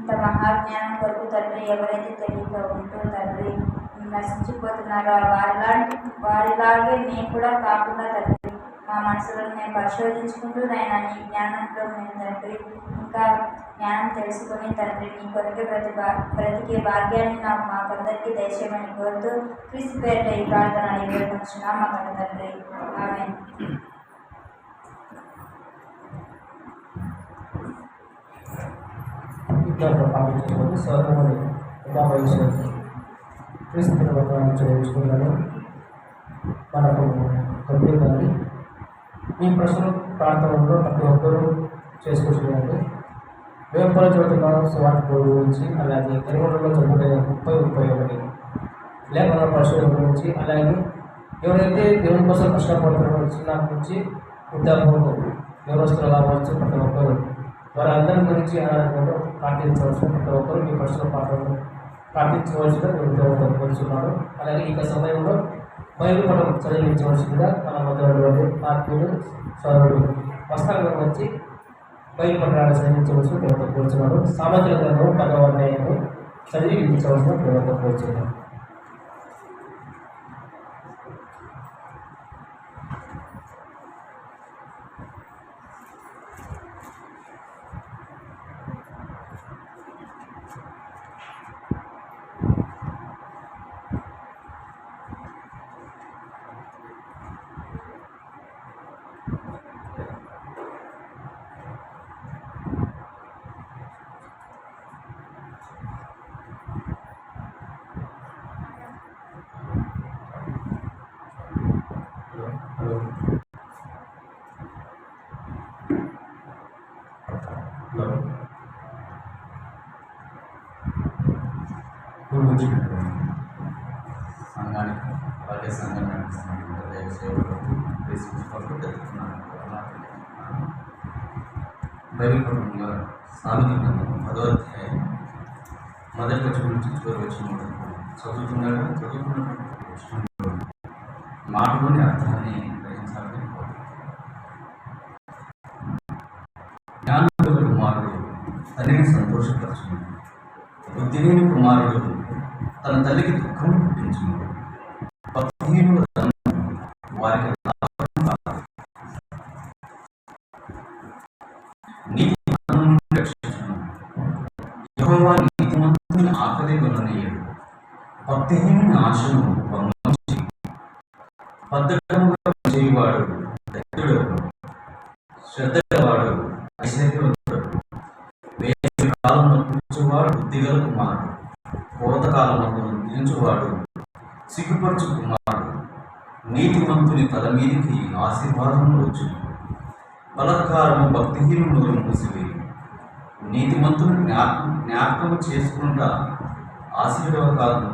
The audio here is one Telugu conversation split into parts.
ఇంత మహాజ్ఞానం కొరకు తండ్రి ఎవరైతే తెలియక ఉంటూ తండ్రి నశించిపోతున్నారో వారిలాగే నేను కూడా కాకుండా తండ్రి మా మనసులను మేము పరిశోధించుకుంటూ నాయన నీ జ్ఞానంలో మేము తండ్రి ఇంకా జ్ఞానం తెలుసుకొని తండ్రి నీ కొరకే బ్రతికే భాగ్యాన్ని నాకు మాకందరికీ దయచేయమని కోరుతూ క్రీస్తు పేరిట ఈ ప్రార్థన అడిగిన మాకు తండ్రి ఆమేన్. మనకు తొమ్మిది ఈ ప్రశ్న ప్రాంతంలో ప్రతి ఒక్కరూ చేసుకొచ్చుకోండి. వేంపల చదువుతున్న స్వార్థ గురించి, అలాగే తెలుగులో చదువుకునే 30-31 లేఖన పరిశోధన గురించి, అలాగే ఎవరైతే దేవుని కోసం కష్టపడుతున్నారో చిన్నప్పటి నుంచి ఉద్యోగంలో వ్యవస్థలు కావచ్చు ప్రతి ఒక్కరు వారందరి గురించి ఆధారంగా ప్రార్థించవలసిన ప్రతి ఒక్కరు మీ ప్రశ్న పాత్రను ప్రార్థించవలసిన దేవుడు కోరుచున్నాడు. అలాగే ఈ సమయంలో బైబిల్ మనం చదివించవలసిందిగా మన మొదటి ఆత్మీయులు సోదరుడు వస్త్రంగా వచ్చి బైబిల్ పట్టణాన్ని చదివించవలసిన దేవుడు కోరుచున్నాడు. సామాజిక గ్రంథం 10వ అధ్యాయాన్ని చదివి వినిపించవలసిన దేవుడు కోరుచున్నాడు. సంఘానికి అలాగే సంఘం నడిపిస్తున్నటువంటి దైవ సేవకులకు తీసుకుంటూ తెలుపుతున్నాను. బైబిల్ పఠనంలో సామెతల గ్రంథం 10వ అధ్యాయం మొదటి వచనం నుంచి చివరి వచనం వరకు చదువుతున్నటువంటి మాటలోని అర్థాన్ని గ్రహించాలని జ్ఞానోదయ కుమారుడు తల్లిని సంతోషపరచును, బుద్ధిలేని కుమారుడు తన తల్లికి దుఃఖం పుట్టించును. భక్తిహీనుల ధనం వారికి నీతి రక్షించును. యెహోవా నీతిమంతుని ఆకలి కొననీయడు. భక్తిహీనుని ఆశను భంగం చేయు. బద్ధకముగా చేయువాడు దరిద్రుడు, శ్రద్ధగలవాడు ఐశ్వర్యవంతుడు. వేసవి కాలంలో కూర్చువాడు బుద్ధిగల కుమారుడు, కోతకాలమందు నిలిచువాడు సిగ్గుపరచు కుమారుడు. నీతిమంతుని తల మీదికి ఆశీర్వాదము వచ్చును. బలత్కారము భక్తిహీనులను మూసివేయు. నీతిమంతుని జ్ఞాపకము చేసుకుంటా ఆశీర్వాదాలు.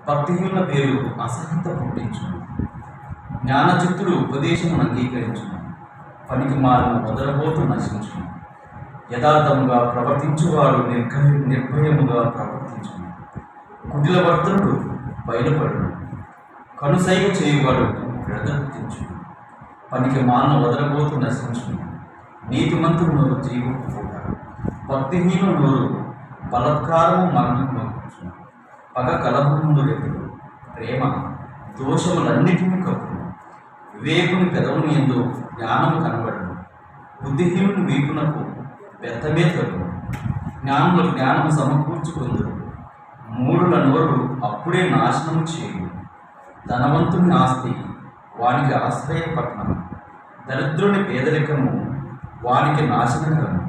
భక్తిహీనుల పేరు అసహ్యత పుట్టించును. జ్ఞానచిత్తుడు ఉపదేశమును అంగీకరించును. పనికి మాలను వదలబోతూ నశించును. యథార్థముగా ప్రవర్తించువాడు నిర్భయముగా ప్రవర్తించును. కుటిల వర్తనుడు బయలుపడును. కనుసైగ చేయువాడు ప్రదర్శించును. పనికి మాలను వదలబోతూ నశించును. నీతిమంతుడు నోరు జీవపు పూట, భక్తిహీను నోరు బలత్కారము మరణం నొచ్చును. పగ కలహమును రేపుడు, ప్రేమ దోషములన్నిటినీ కప్పును. వివేకుని పెదవుని యందు జ్ఞానము కనబడును. బుద్ధిహీనుని వీపునకు వ్యర్థమే తగును. జ్ఞానులు జ్ఞానము సమకూర్చుకుందరు. మూడుల నోరు అప్పుడే నాశనము చేయు. ధనవంతుని ఆస్తి వానికి ఆశ్రయపట్నము, దరిద్రుని పేదరికము వానికి నాశనకరము.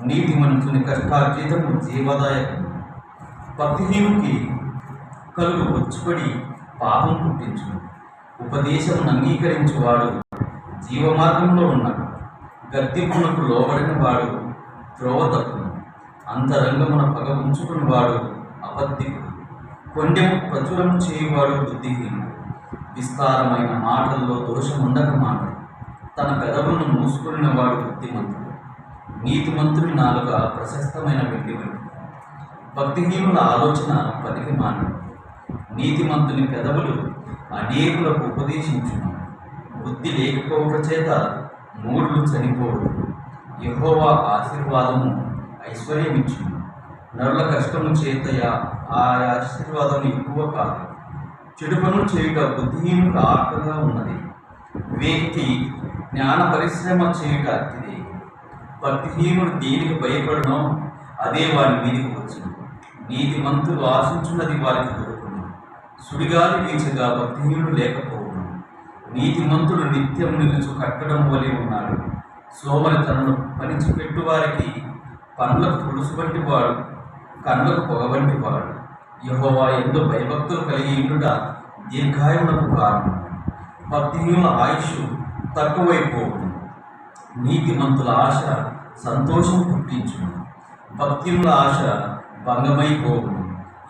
నీతిమంతుని కష్టార్జితము జీవదాయకము. భక్తిహీనునికి కలుగు వచ్చుపడి పాపం పుట్టించును. ఉపదేశమును అంగీకరించువాడు జీవమార్గంలో ఉన్నాడు. గద్దింపునకు లోబడిన వాడు త్రోవ తప్పును. అంతరంగమున పగ ఉంచుకుని వాడు అబద్ధికుడు. కొండెము ప్రచురము చేయువాడు బుద్ధిహీనుడు. విస్తారమైన మాటల్లో దోషముండక మాటలు. తన పెదవులను మూసుకున్న వాడు బుద్ధిమంతుడు. నీతిమంతుని నాలుక ప్రశస్తమైన వెండి వంటిది. భక్తిహీనుల ఆలోచన పనికి మానడు. నీతిమంతుని పెదవులు అనేకులకు ఉపదేశించును. బుద్ధి లేకపోవట చేత మూఢులు చనిపోడు. యెహోవా ఆశీర్వాదము ఐశ్వర్యం ఇచ్చును. నరుల కష్టము చేత ఆ ఆశీర్వాదం ఎక్కువ కాదు. చెడు పనులు చేయుట బుద్ధిహీనులకు ఆటగా ఉన్నది. వివేకి జ్ఞాన పరిశ్రమ చేయుట అతిది. భక్తిహీనుడు దేనికి భయపడనో అదే వారి మీదికి వచ్చును. నీతిమంతులు ఆశించున్నది వారికి దొరుకును. సుడిగాలి వీచగా భక్తిహీనుడు లేకపోవును. నీతిమంతుడు నిత్యం నిలుచు కట్టడం వలె ఉన్నాడు. సోమరితనను పనిచిపెట్టు వారికి పండ్లకు పులుసు వంటి వాడు, కళ్ళకు పొగ వంటి వాడు. యెహోవా యందు భయభక్తులు కలిగి ఉండుట దీర్ఘాయువునకు కారణం. భక్తిహీనుల ఆయుష్ తక్కువైపోవును. నీతిమంతుల ఆశ సంతోషం పుట్టించును. భక్తిహీనుల ఆశ భంగమైపోవును.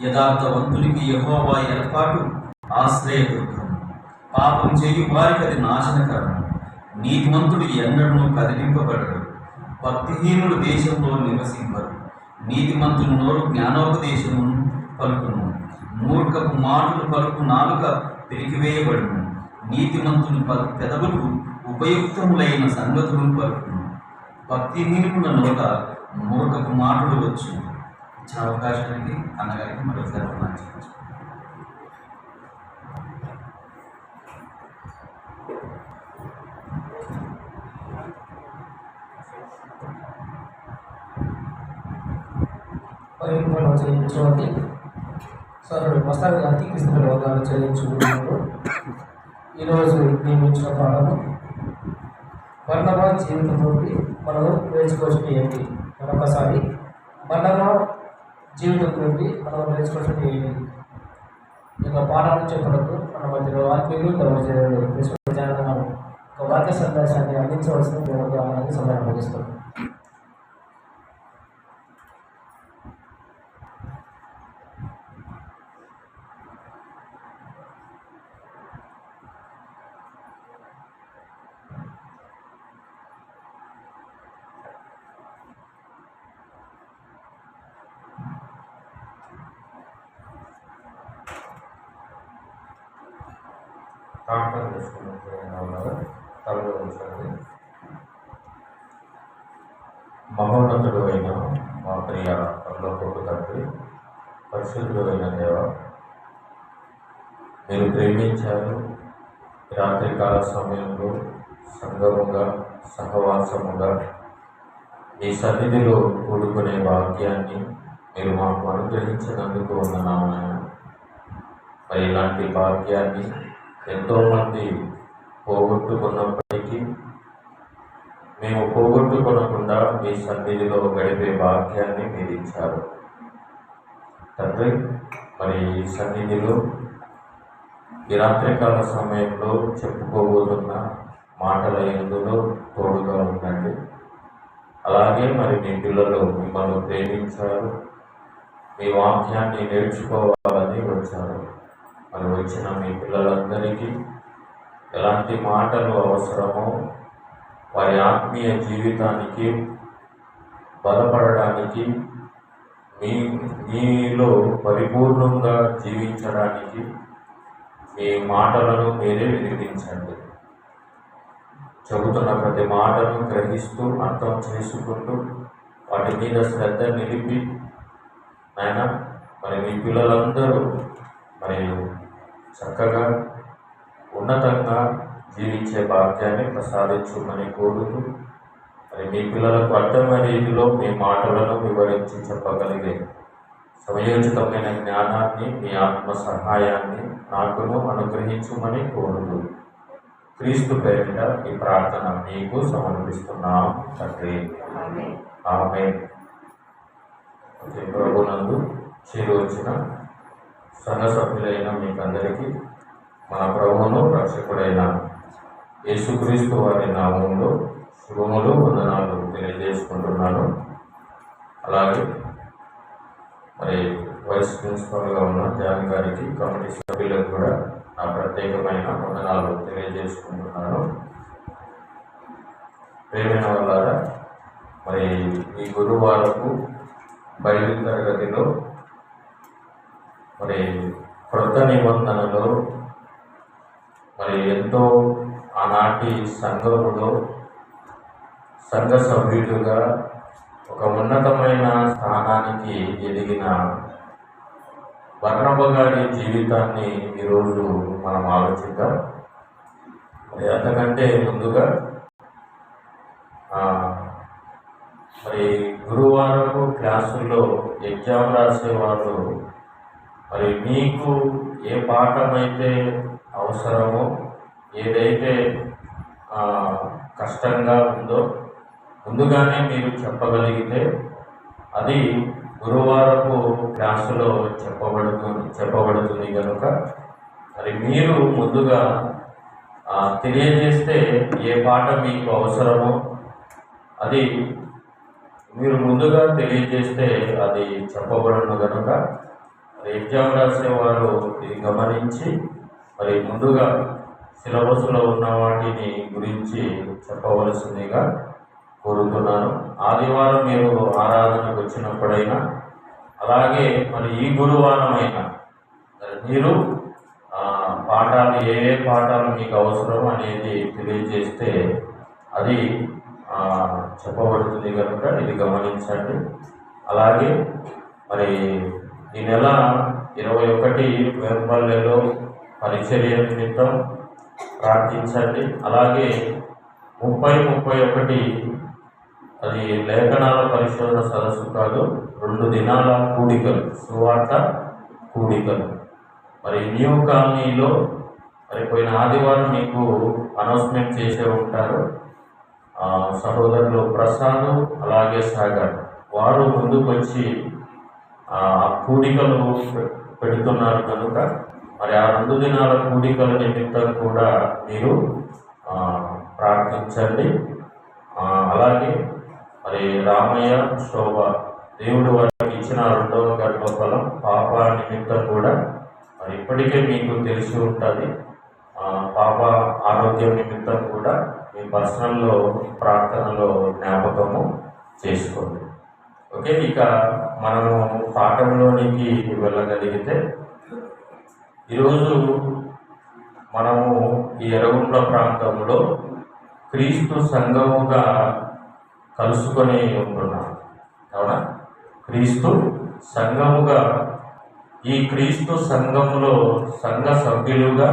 యథార్థవంతునికి యెహోవా ఏర్పాటు ఆశ్రయదుర్గం. పాపం చేయి వారికి అది నాశనకరం. నీతిమంతుడు ఎన్నడూ కదిలింపబడడు. భక్తిహీనులు దేశంలో నివసింపరు. నీతిమంతుని నోరు జ్ఞానోపదేశము పలుకును. మూర్ఖపు మాటలు పలుకు నాలుక పెరిగివేయబడును. నీతిమంతుని పెదవులు ఉపయుక్తములైన సంగతులను పలుకును. భక్తిహీనుల నోట మూర్ఖపు మాటలు వచ్చు. ఇచ్చిన అవకాశానికి అన్నగారికి మరొకసారి మంచి మనం చెల్లించుకోండి. సార్ మస్తాన్ గారికి క్రిస్తుల వందనాలు చెల్లించుకుంటున్నారు. ఈరోజు నియమించిన పాఠము బర్నబా జీవితంలో మనం నేర్చుకోవాల్సింది ఏంటి? మరొకసారి బర్నబా జీవితం నుండి మనం నేర్చుకోవాల్సింది ఏంటి? ఇక పాఠాలను చెప్పడంతో మన మధ్యలో ఆత్మీయులు దైవజనులు ఒక వాక్య సందేశాన్ని అందించవలసిన దేవుడికి సమయం ముగిస్తాం. ప్రార్థన చేసుకున్నట్టు తలలో ఉంచండి. మహోన్నతుడు అయిన మా ప్రియ పరలోకపు తండ్రి, పరిశుద్ధుడు అయిన దేవ, మీరు ప్రేమించారు. రాత్రికాల సమయంలో సంగముగా సహవాసముగా మీ సన్నిధిలో కూడుకునే భాగ్యాన్ని మీరు మాకు అనుగ్రహించినందుకు వందనాలు. మరి ఇలాంటి భాగ్యాన్ని ఎంతోమంది పోగొట్టుకున్నప్పటికీ మేము పోగొట్టుకోనకుండా మీ సన్నిధిలో గడిపే భాగ్యాన్ని మీరు ఇచ్చారు తండ్రి. మరి ఈ సన్నిధిలో ఈ రాత్రికాల సమయంలో చెప్పుకోబోతున్న మాటల ఎందులో తోడుగా ఉండండి. అలాగే మరి మీ పిల్లలు మిమ్మల్ని ప్రేమించారు, మీ వాక్యాన్ని నేర్చుకోవాలని వచ్చారు. మరి వచ్చిన మీ పిల్లలందరికీ ఎలాంటి మాటలు అవసరమో వారి ఆత్మీయ జీవితానికి బలపడడానికి, మీలో పరిపూర్ణంగా జీవించడానికి మీ మాటలను మీరే వినిపించండి. చెబుతున్న ప్రతి మాటను గ్రహిస్తూ అర్థం చేసుకుంటూ వాటి మీద శ్రద్ధ నిలిపి ఆయన మరి మీ పిల్లలందరూ మరి చక్కగా ఉన్నతంగా జీవించే భాగ్యాన్ని ప్రసాదించమని కోరుతూ మరి మీ పిల్లలకు అర్థమైన రీతిలో మీ మాటలను వివరించి చెప్పగలిగే సమయోచితమైన జ్ఞానాన్ని, మీ ఆత్మ సహాయాన్ని నాకును అనుగ్రహించమని కోరుతూ క్రీస్తు పేరిట ఈ ప్రార్థన మీకు సమర్పిస్తున్నాం తండ్రి. ఆమేన్. ప్రభునందు చేరి వచ్చిన సంఘ సభ్యులైన మీకందరికీ మన ప్రభువును రక్షకుడైన యేసుక్రీస్తు వారి నామంలో శుభములు, వందనాలు తెలియజేసుకుంటున్నాను. అలాగే మరి వైస్ ప్రిన్సిపల్గా ఉన్న జాన్ గారికి, కమిటీ సభ్యులకు కూడా నా ప్రత్యేకమైన వందనాలు తెలియజేసుకుంటున్నాను. ప్రేమైన వాళ్ళారా, మరి ఈ గురువారపు బైబిల్ తరగతిలో మరి క్రొత్త నిబంధనలో మరి ఎంతో ఆనాటి సంఘములో సంఘ సభ్యులుగా ఒక ఉన్నతమైన స్థానానికి ఎదిగిన బర్నబా గారి జీవితాన్ని ఈరోజు మనం ఆలోచిద్దాం. మరి అంతకంటే ముందుగా మరి గురువారము క్లాసుల్లో ఎగ్జామ్ రాసేవాళ్ళు మరి మీకు ఏ పాఠం అయితే అవసరమో, ఏదైతే కష్టంగా ఉందో ముందుగానే మీరు చెప్పగలిగితే అది గురువారపు క్లాసులో చెప్పబడుతుంది కనుక మరి మీరు ముందుగా తెలియజేస్తే ఏ పాఠం మీకు అవసరమో అది మీరు ముందుగా తెలియజేస్తే అది చెప్పబడును కనుక ఎగ్జామ్ రాసేవారు ఇది గమనించి మరి ముందుగా సిలబస్లో ఉన్న వాటిని గురించి చెప్పవలసిందిగా కోరుతున్నాను. ఆదివారం మీరు ఆరాధనకు వచ్చినప్పుడైనా అలాగే మరి ఈ గురువారం అయినా మీరు పాఠాలు ఏ పాఠాలు మీకు అవసరం అనేది తెలియజేస్తే అది చెప్పబడుతుంది కనుక ఇది గమనించండి. అలాగే మరి ఈ నెల 21 వేంపల్లెలో పరిచర్య నిమిత్తం ప్రార్థించండి. అలాగే 30-31 అది లేఖనాల పరిశోధన సదస్సు కాదు, 2 దినాల కూడికలు, సువార్త కూడికలు. మరి న్యూ కాలనీలో మరి పోయిన ఆదివారం మీకు అనౌన్స్మెంట్ చేసే ఉంటారు. సహోదరులు ప్రసాద్ అలాగే సాగర్ వారు ముందుకు వచ్చి కూడికలు పెడుతున్నారు కనుక మరి ఆ 2 దినాల కూడికల నిమిత్తం కూడా మీరు ప్రార్థించండి. అలాగే మరి రామయ్య శోభ దేవుడు వారికి ఇచ్చిన 2వ గర్భఫలం పాప నిమిత్తం కూడా మరి ఇప్పటికే మీకు తెలిసి ఉంటుంది. పాప ఆరోగ్యం నిమిత్తం కూడా మీ పర్సనల్లో ప్రార్థనలో జ్ఞాపకము చేసుకోండి. ఓకే, ఇక మనము పాఠంలోనికి వెళ్ళగలిగితే ఈరోజు మనము ఈ ఎర్రగుంట్ల ప్రాంతంలో క్రీస్తు సంఘముగా కలుసుకొని ఉంటున్నాం. అవునా? క్రీస్తు సంఘముగా ఈ క్రీస్తు సంఘములో సంఘ సభ్యులుగా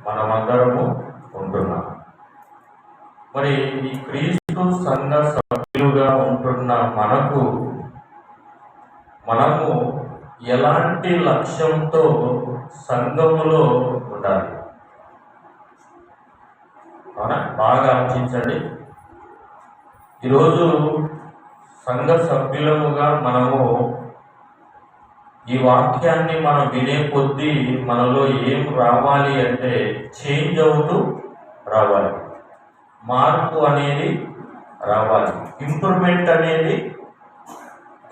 మనమందరము ఉంటున్నాం. మరి ఈ క్రీస్తు సంఘ సభ్యులుగా ఉంటున్న మనము ఎలాంటి లక్ష్యంతో సంఘములో ఉండాలి? అవునా? బాగా ఆలోచించండి. ఈరోజు సంఘ సభ్యులముగా మనము ఈ వాక్యాన్ని మనం వినే కొద్దీ మనలో ఏం రావాలి అంటే చేంజ్ అవుతూ రావాలి, మార్పు అనేది రావాలి, ఇంప్రూవ్మెంట్ అనేది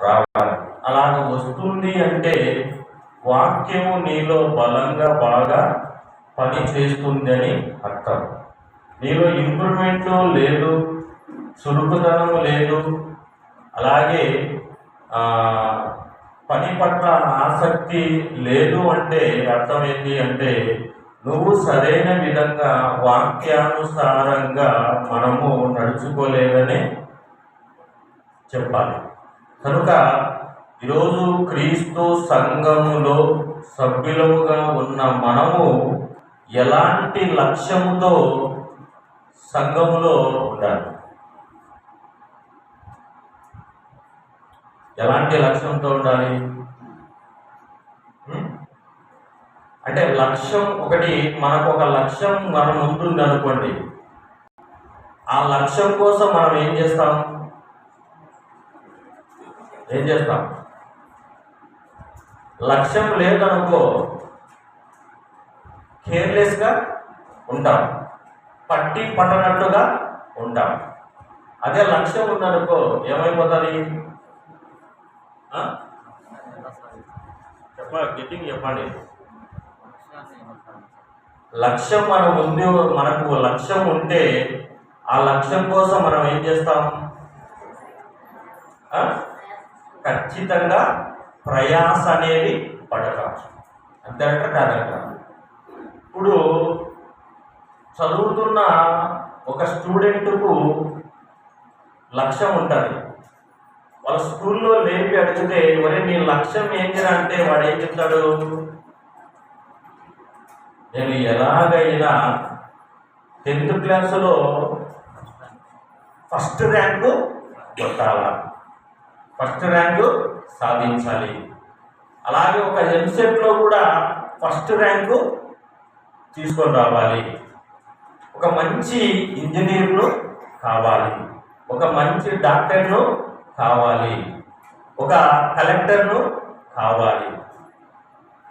రావాలి. అలాగ వస్తుంది అంటే వాక్యము నీలో బలంగా బాగా పని చేస్తుంది అని అర్థం. నీలో ఇంప్రూవ్మెంట్ లేదు, చురుకుదనం లేదు, అలాగే పని పట్ల ఆసక్తి లేదు అంటే అర్థం ఏంటి అంటే నువ్వు సరైన విధంగా వాక్యానుసారంగా మనము నడుచుకోలేదనే చెప్పాలి. కనుక ఈరోజు క్రీస్తు సంఘములో సభ్యులముగా ఉన్న మనము ఎలాంటి లక్ష్యముతో సంఘములో ఉండాలి? ఎలాంటి లక్ష్యంతో ఉండాలి అంటే లక్ష్యం ఒకటి, మనకు ఒక లక్ష్యం మనం ఉంటుంది అనుకోండి. ఆ లక్ష్యం కోసం మనం ఏం చేస్తాం? లక్ష్యం లేదనుకో కేర్లెస్గా ఉంటాం, పట్టి పట్టనట్టుగా ఉంటాం. అదే లక్ష్యం ఉందనుకో ఏమైపోతుంది? చెప్పండి. లక్ష్యం మనకు లక్ష్యం ఉంటే ఆ లక్ష్యం కోసం మనం ఏం చేస్తాం? ఖచ్చితంగా ప్రయాస అనేది పడతాం. అంతేట కాదంట. ఇప్పుడు చదువుతున్న ఒక స్టూడెంట్కు లక్ష్యం ఉంటుంది. వాళ్ళ స్కూల్లో లేపి అడిగితే మరి నీ లక్ష్యం ఏంటిరా అంటే వాడు ఏం చెప్తాడు, నేను ఎలాగైనా 10th క్లాసులో ఫస్ట్ ర్యాంకు కొట్టాలా, ఫస్ట్ ర్యాంకు సాధించాలి, అలాగే ఒక ఎంసెట్లో కూడా ఫస్ట్ ర్యాంకు తీసుకొని రావాలి, ఒక మంచి ఇంజనీర్ను కావాలి, ఒక మంచి డాక్టర్ను కావాలి, ఒక కలెక్టర్ను కావాలి.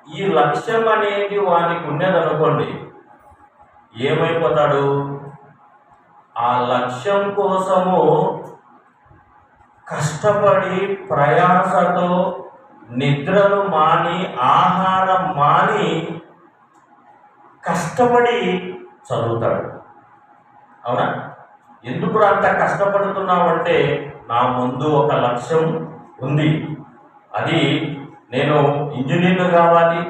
ఈ లక్ష్యం అనేది వానికి ఉన్నదనుకోండి, ఏమైపోతాడు, ఆ లక్ష్యం కోసము కష్టపడి ప్రయాసతో నిద్రలు మాని ఆహారం మాని కష్టపడి చదువుతాడు. అవునా? ఎందుకు అంత కష్టపడుతున్నావంటే నా ముందు ఒక లక్ష్యం ఉంది, అది నేను ఇంజనీర్ను కావాలి,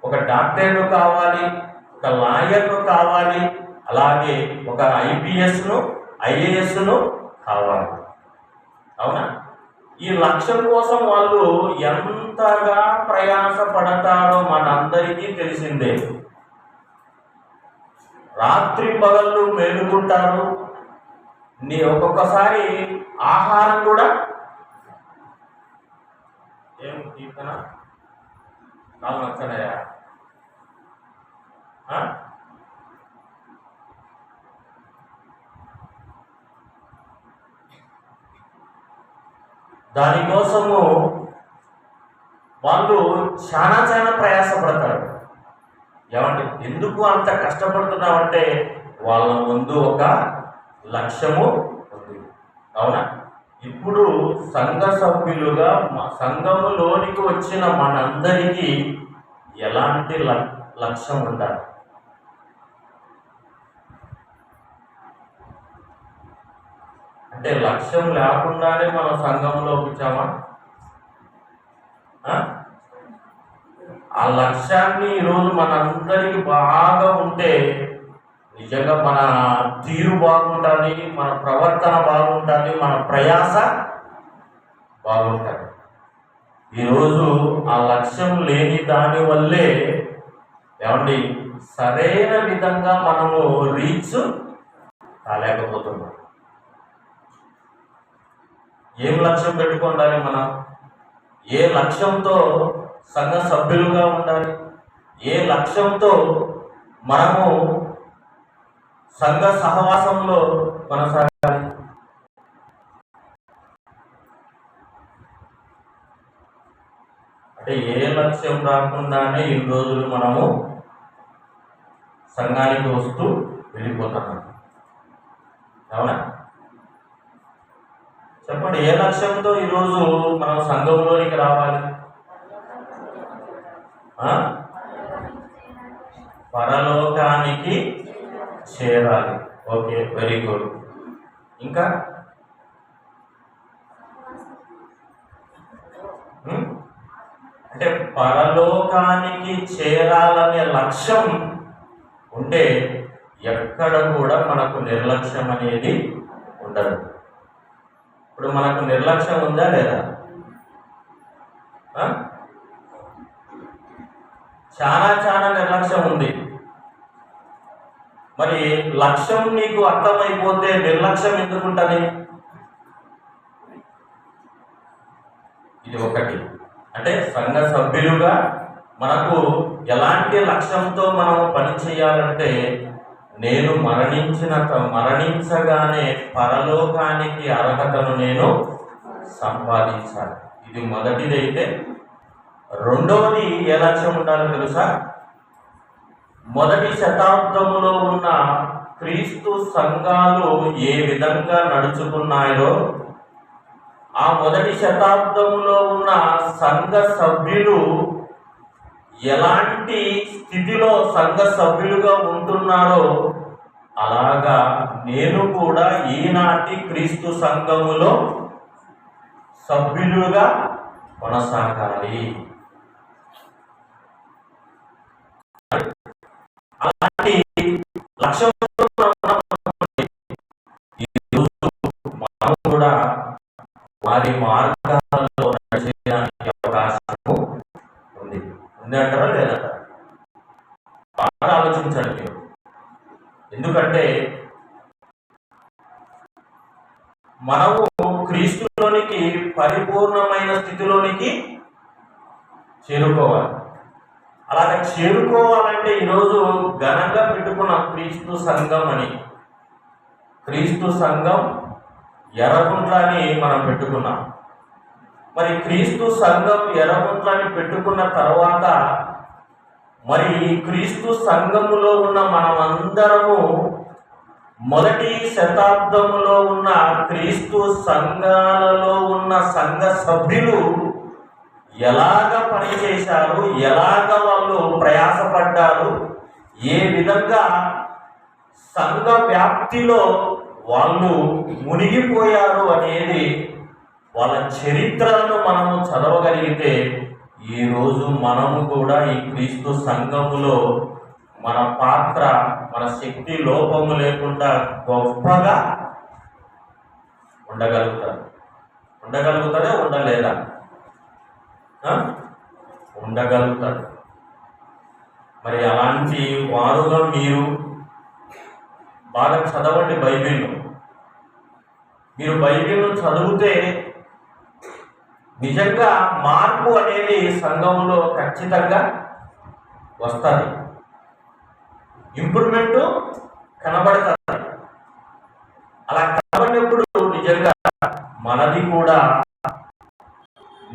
ఒక డాక్టర్ను కావాలి, ఒక లాయర్ను కావాలి, అలాగే ఒక ఐపీఎస్ను ఐఏఎస్ను కావాలి. అవునా? ఈ లక్ష్యం కోసం వాళ్ళు ఎంతగా ప్రయాసపడతారో మనందరికీ తెలిసిందే. రాత్రి పగళ్ళు మేలుకుంటారు. ఒక్కొక్కసారి ఆహారం కూడా ఏం కీర్తన నాకు నచ్చనయా, దానికోసము వాళ్ళు చాలా ప్రయాసపడతారు. ఏమంటే ఎందుకు అంత కష్టపడుతున్నామంటే వాళ్ళ ముందు ఒక లక్ష్యము ఉంది. అవునా? ఇప్పుడు సంఘ సభ్యులుగా సంఘములోనికి వచ్చిన మనందరికీ ఎలాంటి లక్ష్యం ఉండాలి? అంటే లక్ష్యం లేకుండానే మనం సంఘంలో వచ్చామా? ఆ లక్ష్యాన్ని ఈరోజు మనందరికీ బాగా ఉంటే నిజంగా మన తీరు బాగుంటుంది, మన ప్రవర్తన బాగుంటుంది, మన ప్రయాస బాగుంటుంది. ఈరోజు ఆ లక్ష్యం లేని దాని వల్లే ఏమండి సరైన విధంగా మనము రీచ్ కాలేకపోతున్నాం. ఏం లక్ష్యం పెట్టుకుండాలి మనం? ఏ లక్ష్యంతో సంఘ సభ్యులుగా ఉండాలి? ఏ లక్ష్యంతో మనము సంఘ సహవాసంలో కొనసాగాలి? అంటే ఏ లక్ష్యం రాకుండానే ఈ రోజులు మనము సంఘానికి వస్తూ వెళ్ళిపోతున్నాం. అవునా? చెప్పండి, ఏ లక్ష్యంతో ఈరోజు మనం సంఘంలోనికి రావాలి? పరలోకానికి చేరాలి. Okay, very good. ఇంకా అంటే పరలోకానికి చేరాలనే లక్ష్యం ఉంటే ఎక్కడ కూడా మనకు నిర్లక్ష్యం అనేది ఉండదు. ఇప్పుడు మనకు నిర్లక్ష్యం ఉందా లేదా? చాలా నిర్లక్ష్యం ఉంది. మరి లక్ష్యం నీకు అర్థమైపోతే నిర్లక్ష్యం ఎందుకు ఉంటుంది? ఇది ఒకటి. అంటే సంఘ సభ్యులుగా మనకు ఎలాంటి లక్ష్యంతో మనం పని చేయాలంటే నేను మరణించగానే పరలోకానికి అర్హతను నేను సంపాదించాలి. ఇది మొదటిదైతే. రెండవది ఏ లక్ష్యం ఉండాలో తెలుసా? మొదటి శతాబ్దములో ఉన్న క్రీస్తు సంఘాలు ఏ విధంగా నడుచుకున్నాయో ఆ మొదటి శతాబ్దంలో ఉన్న సంఘ సభ్యులు ఎలాంటి స్థితిలో సంఘ సభ్యులుగా ఉంటున్నారో అలాగా నేను కూడా ఈనాటి క్రీస్తు సంఘములో సభ్యులుగా కొనసాగాలి. అలాంటి లక్ష్యం మనం కూడా వారి మార్గాలలో నడిచేయడానికి అవకాశము ఉంది. ఉంది అంటారా లేదంటారా? బాగా ఆలోచించండి మీరు. ఎందుకంటే మనము క్రీస్తులోనికి పరిపూర్ణమైన స్థితిలోనికి చేరుకోవాలి. అలాగే చేరుకోవాలంటే ఈరోజు ఘనంగా పెట్టుకున్న క్రీస్తు సంఘం అని, క్రీస్తు సంఘం ఎర్రగుంట్ల అని మనం పెట్టుకున్నాం. మరి క్రీస్తు సంఘం ఎర్రగుంట్ల అని పెట్టుకున్న తర్వాత మరి ఈ క్రీస్తు సంఘములో ఉన్న మనమందరము మొదటి శతాబ్దములో ఉన్న క్రీస్తు సంఘాలలో ఉన్న సంఘ సభ్యులు ఎలాగ పనిచేశారు, ఎలాగ వాళ్ళు ప్రయాసపడ్డారు, ఏ విధంగా సంఘ వ్యాప్తిలో వాళ్ళు మునిగిపోయారు అనేది వాళ్ళ చరిత్రను మనము చదవగలిగితే ఈరోజు మనము కూడా ఈ క్రీస్తు సంఘములో మన పాత్ర, మన శక్తి లోపము లేకుండా గొప్పగా ఉండగలుగుతుందా ఉండలేదా? ఉండగలుగుతారు. మరి అలాంటి వారుగా మీరు బాగా చదవండి బైబిల్ను. మీరు బైబిల్ను చదివితే నిజంగా మార్పు అనేది సంఘంలో ఖచ్చితంగా వస్తుంది, ఇంప్రూవ్మెంట్ కనబడుతుంది. అలా కనబడినప్పుడు నిజంగా మనది కూడా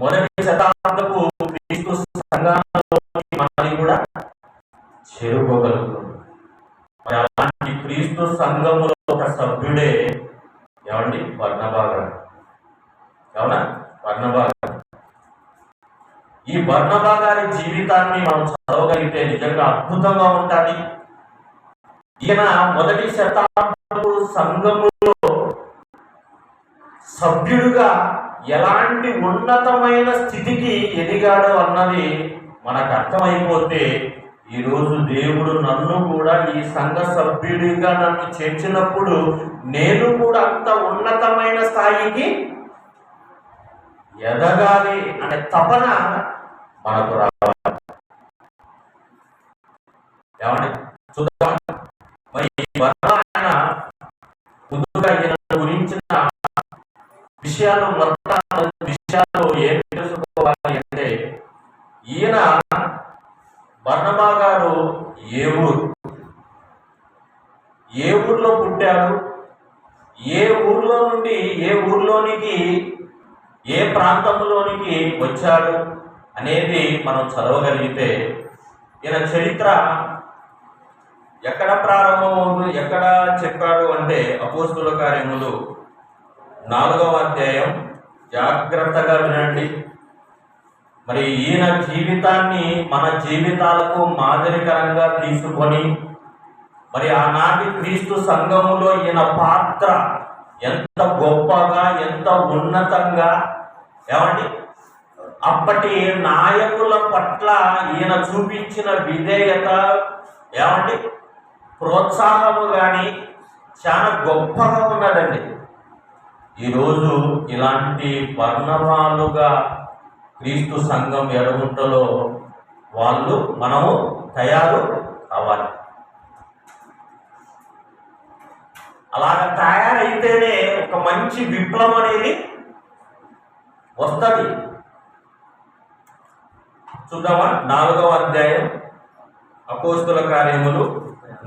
మొదటి శతాబ్దపు క్రీస్తు సంఘాలలో మనది కూడా చేరుకోగలుగుతుంది. మరి అలాంటి క్రీస్తు సంఘములో ఒక సభ్యుడే ఏమండి బర్నబా గారు. అవునా? బర్నబా గారు. ఈ బర్నబా గారి జీవితాన్ని మనం చదవగలిగితే నిజంగా అద్భుతంగా ఉంటుంది. ఈయన మొదటి శతాబ్దపు సంఘములో సభ్యుడుగా ఎలాంటి ఉన్నతమైన స్థితికి ఎదిగాడు అన్నది మనకు అర్థమైపోతే ఈరోజు దేవుడు నన్ను కూడా ఈ సంఘ సభ్యుడిగా నన్ను చేర్చినప్పుడు నేను కూడా అంత ఉన్నతమైన స్థాయికి ఎదగాలి అనే తపన మనకు రావాలి. ఏమండి చూద్దాం. మరి ఆయన ముందుగా ఈయన గురించిన విషయాలు ఏం తెలుసుకోవాలి అంటే, ఈయన బర్నబా గారు ఏ ఊర్లో పుట్టాడు, ఏ ఊర్లో నుండి ఏ ఊర్లోనికి ఏ ప్రాంతంలోనికి వచ్చాడు అనేది మనం చదవగలిగితే ఈయన చరిత్ర ఎక్కడ ప్రారంభమవుతుంది, ఎక్కడ చెప్పాడు అంటే అపోస్తలుల కార్యములు 4వ అధ్యాయం. జాగ్రత్తగా వినండి. మరి ఈయన జీవితాన్ని మన జీవితాలకు మాదిరికరంగా తీసుకొని మరి ఆనాటి క్రీస్తు సంఘములో ఈయన పాత్ర ఎంత గొప్పగా, ఎంత ఉన్నతంగా, ఏమండి అప్పటి నాయకుల పట్ల ఈయన చూపించిన విధేయత, ఏమండి ప్రోత్సాహము కానీ చాలా గొప్పగా ఉన్నదండి. ఈరోజు ఇలాంటి బర్నబాలుగా క్రీస్తు సంఘం ఎర్రగుంటలో మనము తయారు అవ్వాలి. అలాగ తయారైతేనే ఒక మంచి విప్లవం అనేది వస్తుంది. చూద్దామా? 4వ అధ్యాయం అపోస్తలుల కార్యములు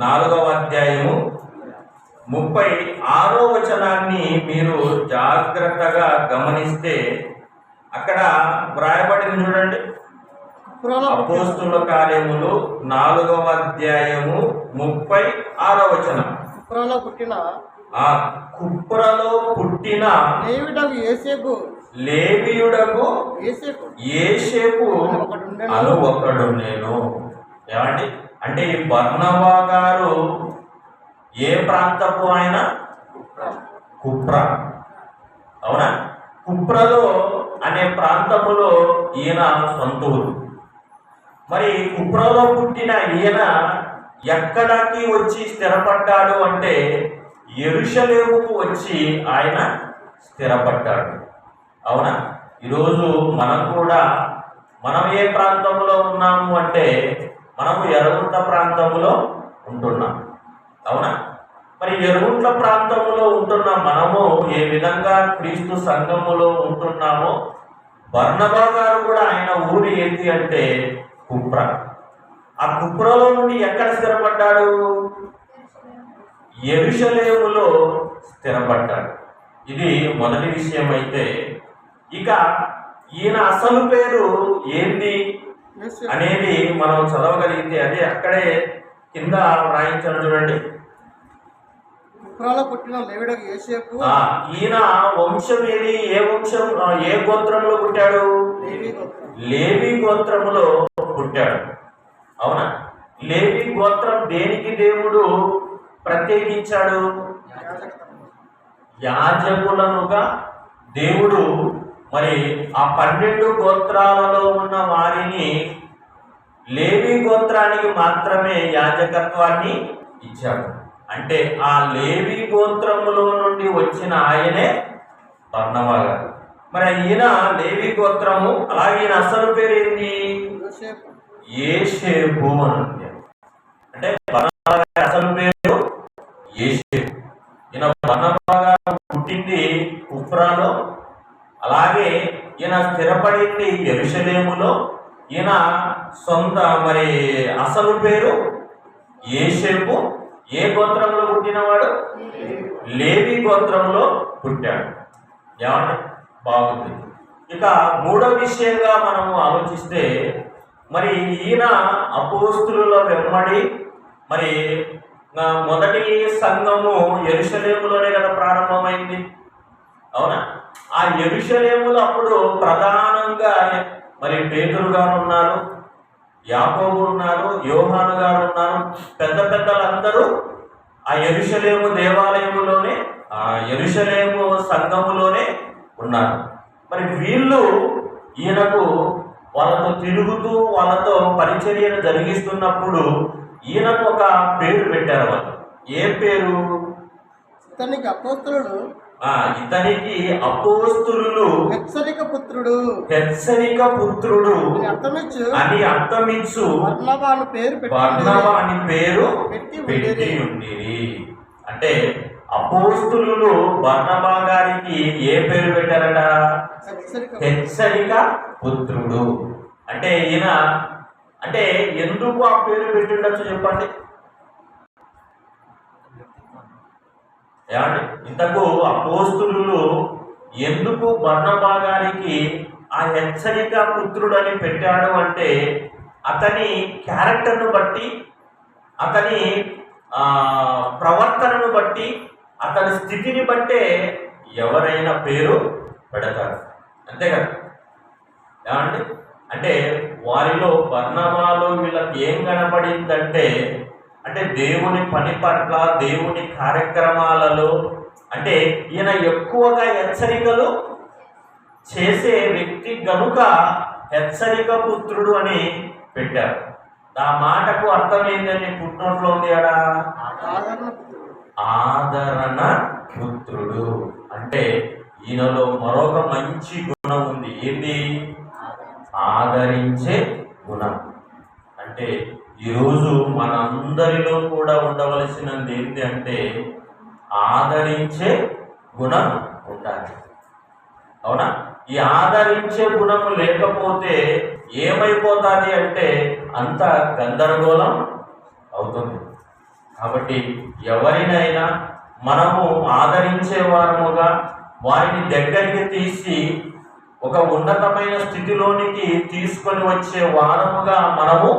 4వ అధ్యాయము 36వ వచనాన్ని మీరు జాగ్రత్తగా గమనిస్తే అక్కడ వ్రాయబడింది చూడండి. అపోస్తలుల కార్యములు 4వ అధ్యాయము 36వ వచనం. కుప్రలో పుట్టిన లేవీయుడగు యోసేపు అను ఒకడు నేను. ఏమండి అంటే ఈ బర్నబా గారు ఏ ప్రాంతపు ఆయన? కుప్ర. అవునా? కుప్రలో అనే ప్రాంతములో ఈయన సొంతూరు. మరి కుప్రలో పుట్టిన ఈయన ఎక్కడికి వచ్చి స్థిరపడ్డాడు అంటే యెరూషలేముకు వచ్చి ఆయన స్థిరపడ్డాడు. అవునా? ఈరోజు మనం కూడా మనం ఏ ప్రాంతంలో ఉన్నాము అంటే మనము ఎర్రగుంట ప్రాంతంలో ఉంటున్నాం. అవునా? మరి ఎర్రగుంట ప్రాంతంలో ఉంటున్న మనము ఏ విధంగా క్రీస్తు సంఘములో ఉంటున్నామో, బర్నబా గారు కూడా ఆయన ఊరి ఏంటి అంటే కుప్ర. ఆ కుప్రలో నుండి ఎక్కడ స్థిరపడ్డాడు? యెరూషలేములో స్థిరపడ్డాడు. ఇది మొదటి విషయం. అయితే ఇక ఈయన అసలు పేరు ఏంది అనేది మనం చదవగలిగితే అదే అక్కడే కింద వ్రాయించాను చూడండి. కుప్రాలో పుట్టిన లేవిడకు యోసేపు ఈయన వంశం ఏది? ఏ వంశం? ఏ గోత్రంలో పుట్టాడు? లేవి గోత్రం. లేవి గోత్రములో పుట్టాడు. అవునా? లేవి గోత్రం దేనికి దేవుడు ప్రత్యేకించాడు? యాజకులనుగా దేవుడు మరి ఆ 12 గోత్రాలలో ఉన్న వారిని లేవి గోత్రానికి మాత్రమే యాజకత్వాన్ని ఇచ్చాడు. అంటే ఆ లేవి గోత్రములో నుండి వచ్చిన ఆయనే బర్నబా గారు. మరి ఈయన లేవి గోత్రము, అలాగే ఈయన అసలు పేరు ఏంటి? యోసేపు. యేషేపు అని. అంటే బర్నబా గారి అసలు పేరు యేషేపు. ఈయన బర్నబా గారు పుట్టింది కుప్రాలో, అలాగే ఈయన స్థిరపడింది యెరూషలేములో. ఈయన సొంత మరి అసలు పేరు యేషేపు. ఏ గోత్రంలో పుట్టినవాడు? లేవి గోత్రంలో పుట్టాడు. ఏమంటే బాగుంది. ఇక మూడో విషయంగా మనము ఆలోచిస్తే మరి ఈయన అపోస్తుల వెంబడి మరి మొదటి సంఘము యెరూషలేములోనే కదా ప్రారంభమైంది. అవునా? ఆ యెరూషలేములో అప్పుడు ప్రధానంగా మరి పేతురు గారు ఉన్నారు, యాకోబు ఉన్నారు, యోహాను గారు ఉన్నారు. పెద్ద పెద్దలందరూ ఆ యెరూషలేము దేవాలయములోనే, ఆ యెరూషలేము సంఘములోనే ఉన్నారు. మరి వీళ్ళు ఈయనకు వాళ్ళతో తిరుగుతూ వాళ్ళతో పరిచర్యను జరిగిస్తున్నప్పుడు ఈయనకు ఒక పేరు పెట్టారు వాళ్ళు. ఏ పేరు? ఇతనికి అపోస్తలుడు ఇతనికి అపోస్తులు హెచ్చరిక పుత్రుడు అని అర్థమిచ్చు బర్నబా అని పేరు పెట్టి ఉండిరి. అంటే అపోస్తులు బర్నబా గారికి ఏ పేరు పెట్టారట? హెచ్చరిక పుత్రుడు. అంటే ఈయన అంటే ఎందుకు ఆ పేరు పెట్టిండొచ్చు చెప్పండి. ఏమండి? ఇంతకు అపోస్తులు ఎందుకు బర్నబా గారికి ఆ హెచ్చరిక పుత్రుడు అని పెట్టాడు అంటే అతని క్యారెక్టర్ను బట్టి, అతని ప్రవర్తనను బట్టి, అతని స్థితిని బట్టే ఎవరైనా పేరు పెడతారు. అంతే కదా? ఏమండి? అంటే వారిలో బర్నబాలో వీళ్ళకి ఏం కనబడిందంటే అంటే దేవుని పని పట్ల, దేవుని కార్యక్రమాలలో అంటే ఈయన ఎక్కువగా హెచ్చరికలు చేసే వ్యక్తి గనుక హెచ్చరిక పుత్రుడు అని పెట్టారు. ఆ మాటకు అర్థం ఏంటని పుట్టినట్లో ఉంది ఆడ, ఆదరణ పుత్రుడు. అంటే ఈయనలో మరొక మంచి గుణం ఉంది. ఏంది? ఆదరించే గుణం. అంటే ఈరోజు మనందరిలో కూడా ఉండవలసినది ఏంటి అంటే ఆదరించే గుణం ఉండాలి. అవునా? ఈ ఆదరించే గుణం లేకపోతే ఏమైపోతుంది అంటే అంత గందరగోళం అవుతుంది. కాబట్టి ఎవరినైనా మనము ఆదరించే వారముగా వారిని దగ్గరికి తీసి ఒక ఉన్నతమైన స్థితిలోనికి తీసుకొని వచ్చే వారముగా మనము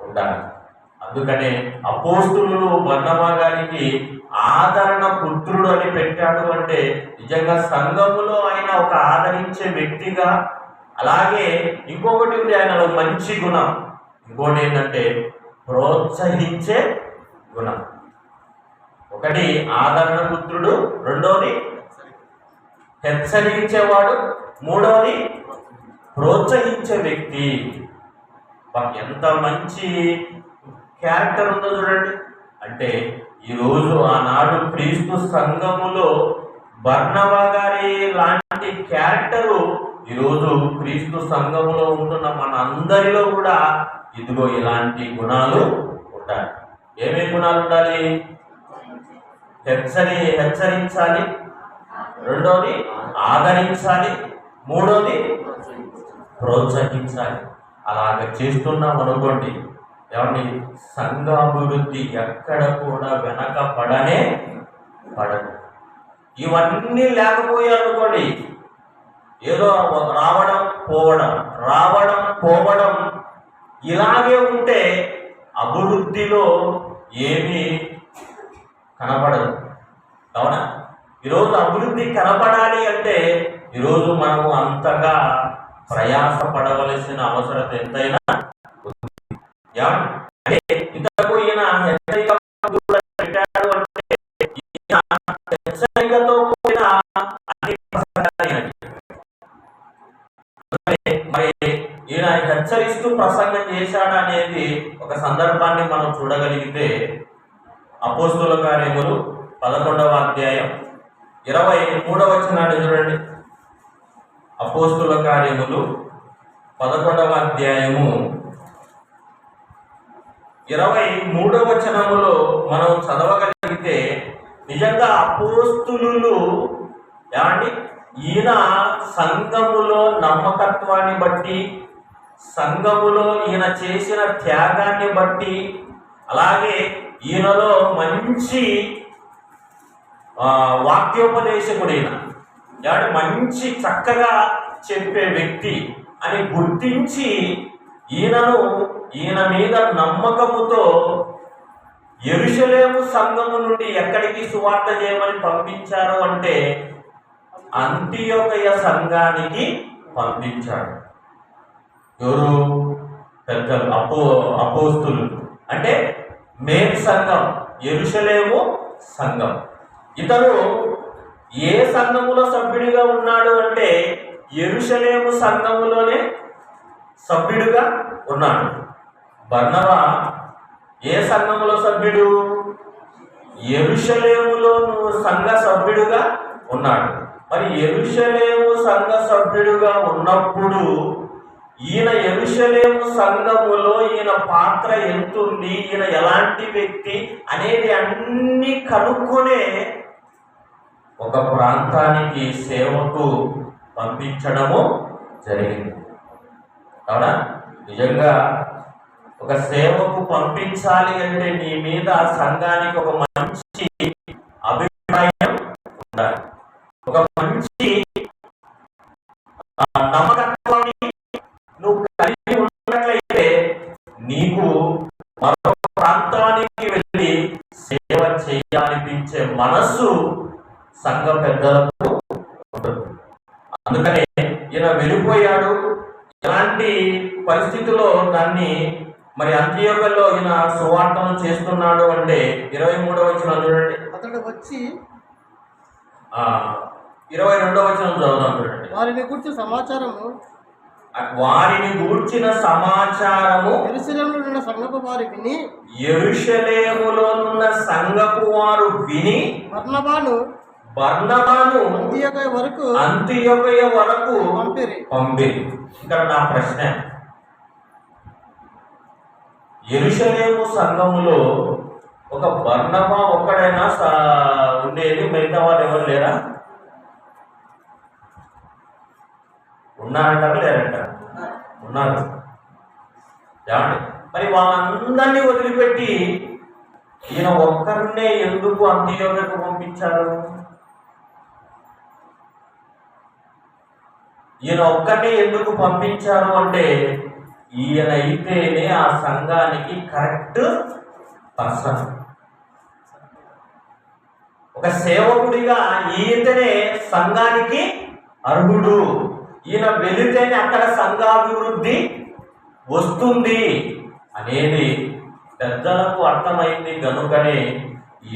ఉండాలి. అందుకనే అపోస్తులు బర్నబా గారికి ఆదరణ పుత్రుడు అని పెట్టాడు. అంటే నిజంగా సంఘములో ఆయన ఒక ఆదరించే వ్యక్తిగా, అలాగే ఇంకొకటి ఉంది ఆయనలో మంచి గుణం. ఇంకోటి ఏంటంటే ప్రోత్సహించే గుణం. ఒకటి ఆదరణ పుత్రుడు, రెండోది హెచ్చరించేవాడు, మూడోది ప్రోత్సహించే వ్యక్తి. ఎంత మంచి క్యారెక్టర్ ఉందో చూడండి. అంటే ఈరోజు ఆనాడు క్రీస్తు సంఘములో బర్నబా గారి లాంటి క్యారెక్టరు ఈరోజు క్రీస్తు సంఘములో ఉంటున్న మన అందరిలో కూడా ఇదిగో ఇలాంటి గుణాలు ఉండాలి. ఏమేమి గుణాలు ఉండాలి? హెచ్చరించాలి, రెండోది ఆదరించాలి, మూడోది ప్రోత్సహించాలి. అలాగ చేస్తున్నాం అనుకోండి, ఏమండి, సంఘాభివృద్ధి ఎక్కడ కూడా వెనకపడనే పడదు. ఇవన్నీ లేకపోయారనుకోండి, ఏదో రావడం పోవడం ఇలాగే ఉంటే అభివృద్ధిలో ఏమీ కనపడదు. అవునా? ఈరోజు అభివృద్ధి కనపడాలి అంటే ఈరోజు మనము అంతగా ప్రయాసపడవలసిన అవసరం ఎంతైనా ఉంది. అంటే ఇంతకు ఈయన పెట్టాడు అంటే హెచ్చరికతో కూడిన అన్ని మరి ఈయన హెచ్చరిస్తూ ప్రసంగం చేశాడు అనేది ఒక సందర్భాన్ని మనం చూడగలిగితే అపోస్తుల కార్యములు 11వ అధ్యాయం 23వ వచనాన్ని చూడండి. అపోస్తుల కార్యములు 11వ అధ్యాయము 23వ వచనములో మనం చదవగలిగితే నిజంగా అపోస్తులు ఏమండి, ఈయన సంఘములో నమ్మకత్వాన్ని బట్టి, సంఘములో ఈయన చేసిన త్యాగాన్ని బట్టి, అలాగే ఈయనలో మంచి వాక్యోపదేశకుడైన, ఏమంటే మంచి చక్కగా చెప్పే వ్యక్తి అని గుర్తించి ఈయన మీద నమ్మకముతో యెరూషలేము సంఘము నుండి ఎక్కడికి సువార్త చేయమని పంపించారు అంటే అంతియొకయ సంఘానికి పంపించాడు. ఎవరు? పెద్దలు, అపోస్తులు. అంటే మేలు సంఘం, యెరూషలేము సంఘం. ఇతను ఏ సంఘములో సభ్యుడిగా ఉన్నాడు అంటే యెరూషలేము సంఘములోనే సభ్యుడిగా ఉన్నాడు. బర్నబా ఏ సంఘములో సభ్యుడు? యెరూషలేములో సంఘ సభ్యుడుగా ఉన్నాడు. మరి యెరూషలేము సంఘ సభ్యుడుగా ఉన్నప్పుడు ఈయన యెరూషలేము సంఘములో ఈయన పాత్ర ఎంతుంది, ఈయన ఎలాంటి వ్యక్తి అనేది అన్ని కనుక్కొనే ఒక ప్రాంతానికి సేవకు పంపించడము జరిగింది. అవునా? నిజంగా ఒక సేవకు పంపించాలి అంటే నీ మీద సంఘానికి ఒక మంచి అభిప్రాయం ఉండాలి, ఒక మంచి నమ్మకత్వాన్ని నువ్వు కలిగి ఉన్నట్లయితే నీకు మరొక ప్రాంతానికి వెళ్ళి సేవ చేయాలనిపించే మనస్సు సంఘ పెద్దలకు ఉంటుంది. అందుకనే ఈయన వెళ్ళిపోయాడు. ఇలాంటి పరిస్థితుల్లో దాన్ని మరి అంత్యోకల్లో ఈయన సువార్తను చేస్తున్నాడు అంటే 23వ వచనం చూడండి. అతడు వచ్చి 22వ వచనం చదువుదాం చూడండి. వారిని గురించి సమాచారము, వారిని గూర్చిన సమాచారము యెరూషలేములో ఉన్న సంఘపు వారు విని, యెరూషలేములో ఉన్న సంఘపు వారు విని బర్నబాను అంతియొకయ వరకు పంపిరి. ఇక్కడ నా ప్రశ్న, యెరూషలేము సంఘములో ఒక బర్నబా ఒక్కడైనా ఉండేది, మిగతా వారు ఎవరు లేరా? ఉన్నారంటారా లేరంటారా? ఉన్నారు. ఏమండి, మరి వాళ్ళందరినీ వదిలిపెట్టి ఈయన ఒక్కరినే ఎందుకు అంత్యోకయకు పంపించారు? ఈయన ఒక్కటే ఎందుకు పంపించారు అంటే ఈయన అయితేనే ఆ సంఘానికి కరెక్ట్ పర్సన్. ఒక సేవకుడిగా ఈయననే సంఘానికి అర్హుడు. ఈయన వెళితేనే అక్కడ సంఘాభివృద్ధి వస్తుంది అనేది పెద్దలకు అర్థమైంది. కనుకనే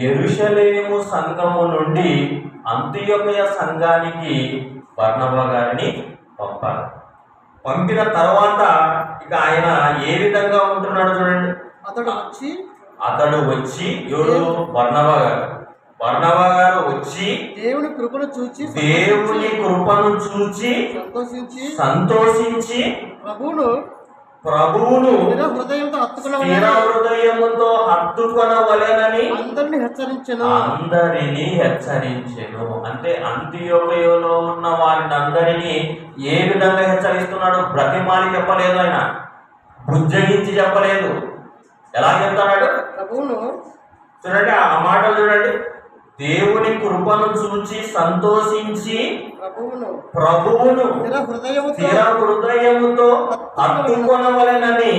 యెరూషలేము సంఘము నుండి అంతియొకయ సంఘానికి బర్నబా గారిని పంపారు. పంపిన తర్వాత ఇక ఆయన ఏ విధంగా ఉంటున్నాడు చూడండి. అతడు వచ్చి ఎవరు? బర్నబా గారు బర్నబా గారు వచ్చి దేవుని కృపను చూచి దేవుని కృపను చూచి సంతోషించి ప్రభువును స్థిర హృదయంతో హత్తుకొనవలెనని అందరిని హెచ్చరించెను. అంటే అంతియోకయలో ఉన్న వారిని అందరినీ ఏ విధంగా హెచ్చరిస్తున్నాడు? బ్రతిమాలి చెప్పలేదు, ఆయన బుజ్జగించి చెప్పలేదు. ఎలా చెప్తున్నాడు? చూడండి ఆ మాటలు చూడండి. దేవుని కృపను చూచి సంతోషించి ప్రభువును స్థిర హృదయముతో హత్తుకొనవలెనని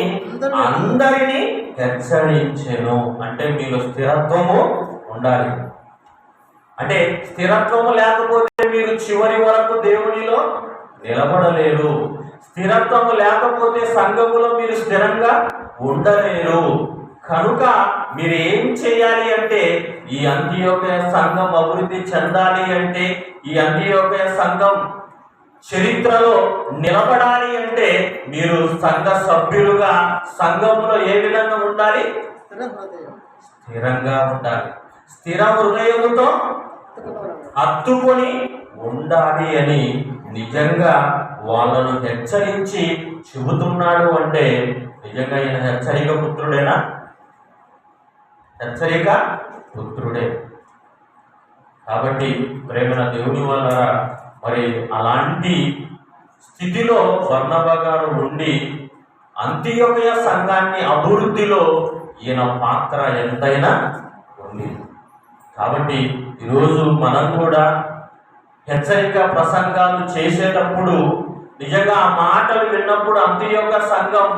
అందరినీ హెచ్చరించెను. అంటే మీలో స్థిరత్వము ఉండాలి. అంటే స్థిరత్వము లేకపోతే మీరు చివరి వరకు దేవునిలో నిలబడలేరు. స్థిరత్వము లేకపోతే సంఘములో మీరు స్థిరంగా ఉండలేరు. కనుక మీరు ఏం చేయాలి అంటే, ఈ అంత్యోదయ సంఘం అభివృద్ధి చెందాలి అంటే, ఈ అంత్యోదయ సంఘం చరిత్రలో నిలబడాలి అంటే, మీరు సంఘ సభ్యులుగా సంఘంలో ఏ విధంగా ఉండాలి? స్థిరంగా ఉండాలి. స్థిర హృదయముతో హత్తుకొని ఉండాలి అని నిజంగా వాళ్ళను హెచ్చరించి చెబుతున్నాడు. అంటే నిజంగా ఈయన హెచ్చరిక పుత్రుడేనా? హెచ్చరిక పుత్రుడే. కాబట్టి ప్రేమన దేవుని వల్ల మరి అలాంటి స్థితిలో బర్నబా గారు ఉండి అంత్యోదయ సంఘాన్ని అభివృద్ధిలో ఈయన పాత్ర ఎంతైనా ఉంది. కాబట్టి ఈరోజు మనం కూడా హెచ్చరిక ప్రసంగాలు చేసేటప్పుడు నిజంగా ఆ మాటలు విన్నప్పుడు అంత్యోదయ సంఘం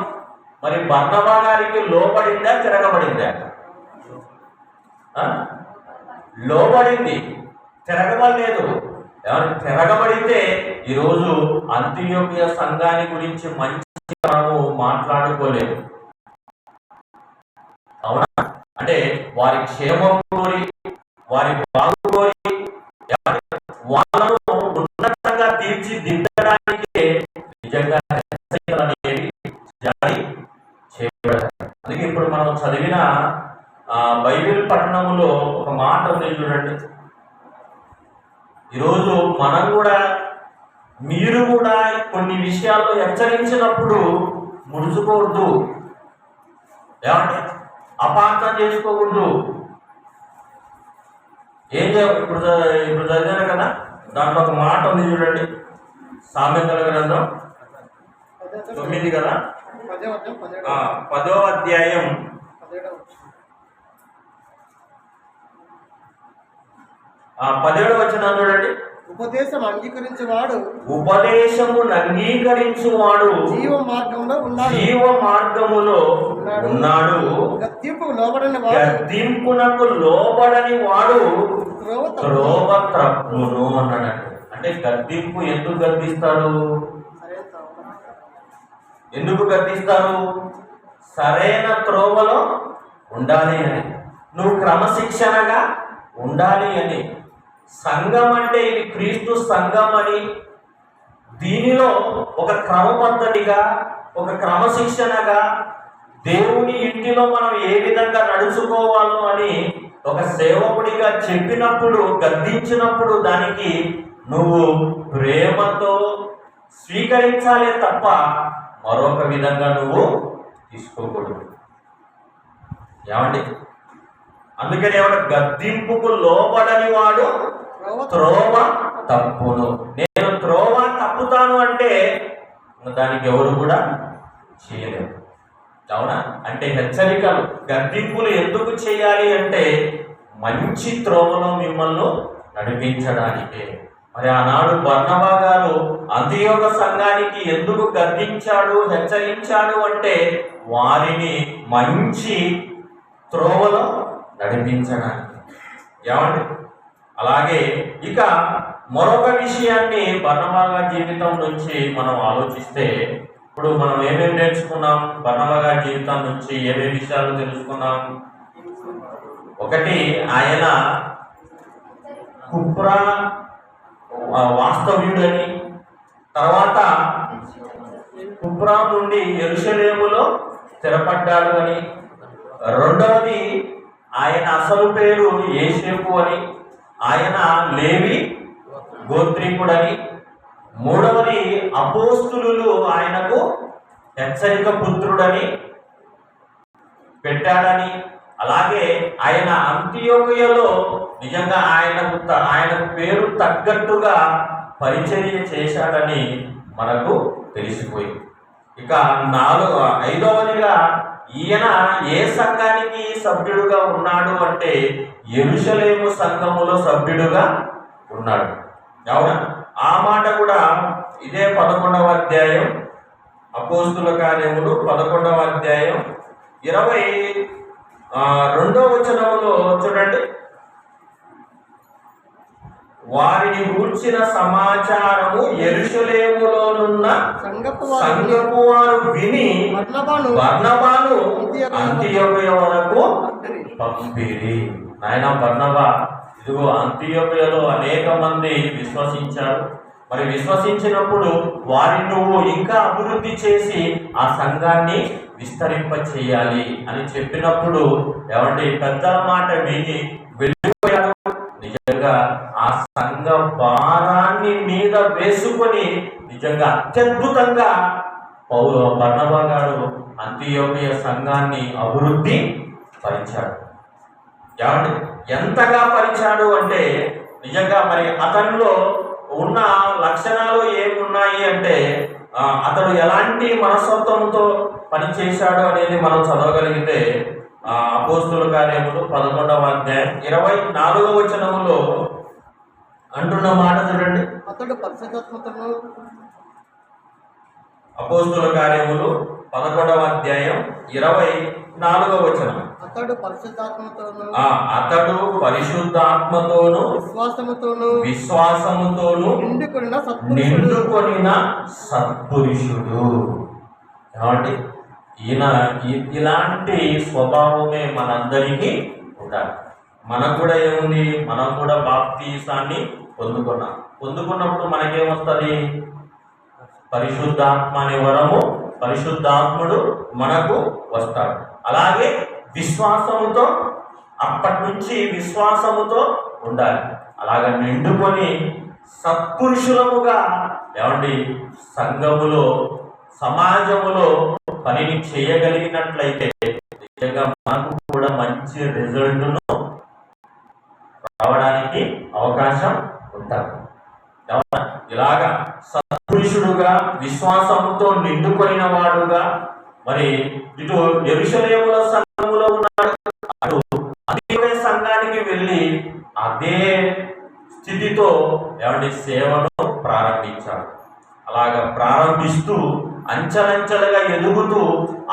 మరి బర్నబా గారికి లోబడిందా, తిరగబడిందా? లోబడింది, తిరగబడలేదు. తిరగబడితే ఈరోజు అంత్యోదయ సంఘాన్ని గురించి మంచి మనము మాట్లాడుకోలేదు. అవునా? అంటే వారి క్షేమం కోరి, వారి బాగు కోరి, వాళ్ళను ఉన్నతంగా తీర్చిదిద్దడానికి నిజంగా అనేవి జారీ చేయబడాలి. అందుకే ఇప్పుడు మనం చదివిన బైబిల్ పట్టణంలో ఒక మాట ఉంది చూడండి. ఈరోజు మనం కూడా, మీరు కూడా కొన్ని విషయాల్లో హెచ్చరించినప్పుడు ముడుచుకోవద్దు, ఏమంటే అపార్థం చేసుకోకూడదు. ఏం చేయాలి? ఇప్పుడు చదివాను కదా, దాంట్లో ఒక మాట ఉంది చూడండి. సామెతల గ్రంథం 9 కదా, 10వ అధ్యాయం 17వ వచనం చూడండి. ఉపదేశమును అంగీకరించువాడు జీవ మార్గములో ఉన్నాడు, గద్దింపునకు లోబడని వాడు త్రోవ త్రప్పును అన్నాడు. అంటే గద్దింపు ఎందుకు గద్దిస్తారు? ఎందుకు గద్దిస్తారు? సరైన త్రోవలో ఉండాలి అని, నువ్వు క్రమశిక్షణగా ఉండాలి అని. సంఘం అంటే ఇది క్రీస్తు సంఘం అని, దీనిలో ఒక క్రమ పద్ధతిగా, ఒక క్రమశిక్షణగా దేవుని ఇంటిలో మనం ఏ విధంగా నడుచుకోవాలో అని ఒక సేవకుడిగా చెప్పినప్పుడు, గద్దించినప్పుడు దానికి నువ్వు ప్రేమతో స్వీకరించాలే తప్ప మరొక విధంగా నువ్వు తీసుకోకూడదు. ఏమండి? అందుకని గద్దింపుకు లోబడని వాడు త్రోవ తప్పును. నేను త్రోవ తప్పుతాను అంటే దానికి ఎవరు కూడా చేయలేరు. అవునా? అంటే హెచ్చరికలు, గద్దింపులు ఎందుకు చేయాలి అంటే మంచి త్రోవలో మిమ్మల్ని నడిపించడానికే. మరి ఆనాడు బర్నబా గారు అంత్యోదయ సంఘానికి ఎందుకు గద్దించాడు, హెచ్చరించాడు అంటే వారిని మంచి త్రోవలో నడిపించడానికి. ఏమండి? అలాగే ఇక మరొక విషయాన్ని బర్నబా గారి జీవితం నుంచి మనం ఆలోచిస్తే, ఇప్పుడు మనం ఏమేమి నేర్చుకున్నాం? బర్నబా గారి జీవితం నుంచి ఏమేమి విషయాలు తెలుసుకున్నాం? ఒకటి, ఆయన కుప్రా వాస్తవ్యుడని, తర్వాత కుప్రా నుండి యెరూషలేములో స్థిరపడ్డాడు అని, రెండవది ఆయన అసలు పేరు యేసేపు అని, ఆయన లేవి గోత్రీకుడని, మూడవది అపోస్తులు ఆయనకు హెచ్చరిక పుత్రుడని పెట్టాడని, అలాగే ఆయన అంతియోకియలో నిజంగా ఆయనకు పేరు తగ్గట్టుగా పరిచర్య చేశాడని మనకు తెలిసిపోయింది. ఇక ఐదవదిగా ఈయన ఏ సంఘానికి సభ్యుడుగా ఉన్నాడు అంటే యెరూషలేము సంఘములో సభ్యుడుగా ఉన్నాడు. అవునా? ఆ మాట కూడా ఇదే 11వ అధ్యాయం, అపోస్తుల కార్యములు 11వ అధ్యాయం 22వ వచనములో చూడండి. వారిని గూర్చిన సమాచారము యెరూషలేములోనున్న సంఘపు వారు విని బర్నబాను అంతియోకియ వరకు పంపిరి. నాయన బర్నబా, ఇదిగో అంతియోకియలో అనేక మంది విశ్వసించారు. మరి విశ్వసించినప్పుడు వారిని నువ్వు ఇంకా అభివృద్ధి చేసి ఆ సంఘాన్ని విస్తరింప చేయాలి అని చెప్పినప్పుడు ఏమంటే పెద్దల మాట విని వెళ్ళిపోయారు. నిజంగా ఆ సంఘ భారాన్ని మీద వేసుకొని నిజంగా అత్యద్భుతంగా బర్నబా గారు అంతియోకియ సంఘాన్ని అభివృద్ధి పరిచాడు. ఏమండి ఎంతగా పరిచాడు అంటే నిజంగా మరి అతనిలో ఉన్న లక్షణాలు ఏమున్నాయి అంటే అతడు ఎలాంటి మనస్తత్వంతో పనిచేశాడు అనేది మనం చదవగలిగితే అపోస్తుల కార్యములు 11వ అధ్యాయం 24వ వచనములో అంటున్న మాట చూడండి. అతడు పరిశుద్ధాత్మతోను, అపోస్తుల కార్యములు 11వ అధ్యాయం 24వ వచనం. అతడు పరిశుద్ధాత్మతోను విశ్వాసముతోను నిండుకొనిన సత్పురుషుడు. కాబట్టి ఇలాంటి స్వభావమే మనందరికీ ఉండాలి. మనకు కూడా ఏముంది, మనం కూడా బాప్తీసాన్ని పొందుకున్నప్పుడు మనకేమొస్తుంది? పరిశుద్ధాత్మ అనే వరము, పరిశుద్ధాత్ముడు మనకు వస్తాడు. అలాగే విశ్వాసముతో, అప్పటి నుంచి విశ్వాసముతో ఉండాలి. అలాగా నిండుకొని సత్పురుషులముగా ఏమండి సంఘములో, సమాజములో పనిని చేయగలిగినట్లయితే నిజంగా మనకు కూడా మంచి రిజల్ట్ను రావడానికి అవకాశం ఉంటుంది. ఇలాగా సత్పురుషుడుగా, విశ్వాసంతో నిండుకొనిన వాడుగా మరి ఇటు యెరూషలేములో సంఘములో ఉన్నాడు, అటు అదే సంఘానికి వెళ్ళి అదే స్థితితో ఏమంటే సేవను ప్రారంభించాడు. అలాగా ప్రారంభిస్తూ అంచెలంచెలుగా ఎదుగుతూ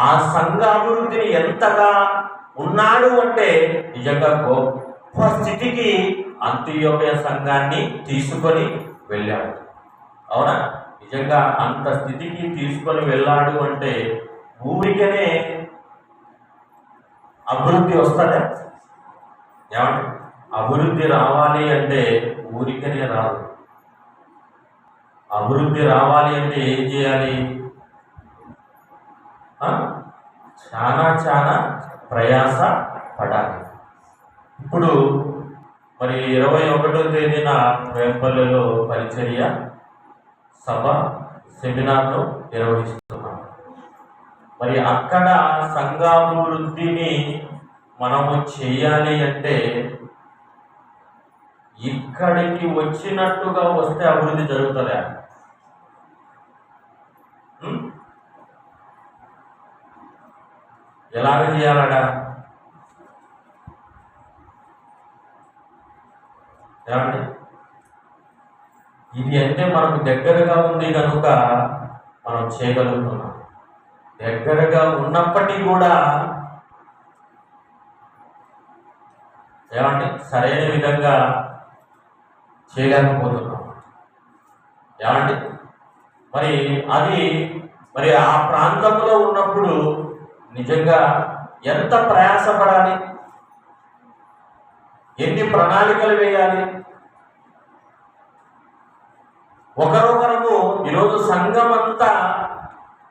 ఆ సంఘ అభివృద్ధిని ఎంతగా ఉన్నాడు అంటే నిజంగా గొప్ప స్థితికి అంతియోకియ సంఘాన్ని తీసుకొని వెళ్ళాడు. అవునా? నిజంగా అంత స్థితికి తీసుకొని వెళ్ళాడు అంటే ఊరికనే అభివృద్ధి వస్తుందా? ఏమంటే అభివృద్ధి రావాలి అంటే ఊరికనే రాదు. అభివృద్ధి రావాలి అంటే ఏం చేయాలి? చాలా ప్రయాస పడాలి. ఇప్పుడు మరి 21వ తేదీన వేంపల్లిలో పరిచర్య సభ సెమినార్ను నిర్వహిస్తున్నాం. మరి అక్కడ సంఘాభివృద్ధిని మనము చేయాలి అంటే ఇక్కడికి వచ్చినట్టుగా వస్తే అభివృద్ధి జరుగుతుందా? ఎలాగ చేయాలట? ఏమండి, ఇది అంటే మనకు దగ్గరగా ఉంది కనుక మనం చేయగలుగుతున్నాం. దగ్గరగా ఉన్నప్పటికీ కూడా ఏమంటే సరైన విధంగా చేయలేకపోతున్నాం. ఏమంటే మరి ఆ ప్రాంతంలో ఉన్నప్పుడు నిజంగా ఎంత ప్రయాసపడాలి, ఎన్ని ప్రణాళికలు వేయాలి. ఒకరొకరము ఈరోజు సంఘం అంతా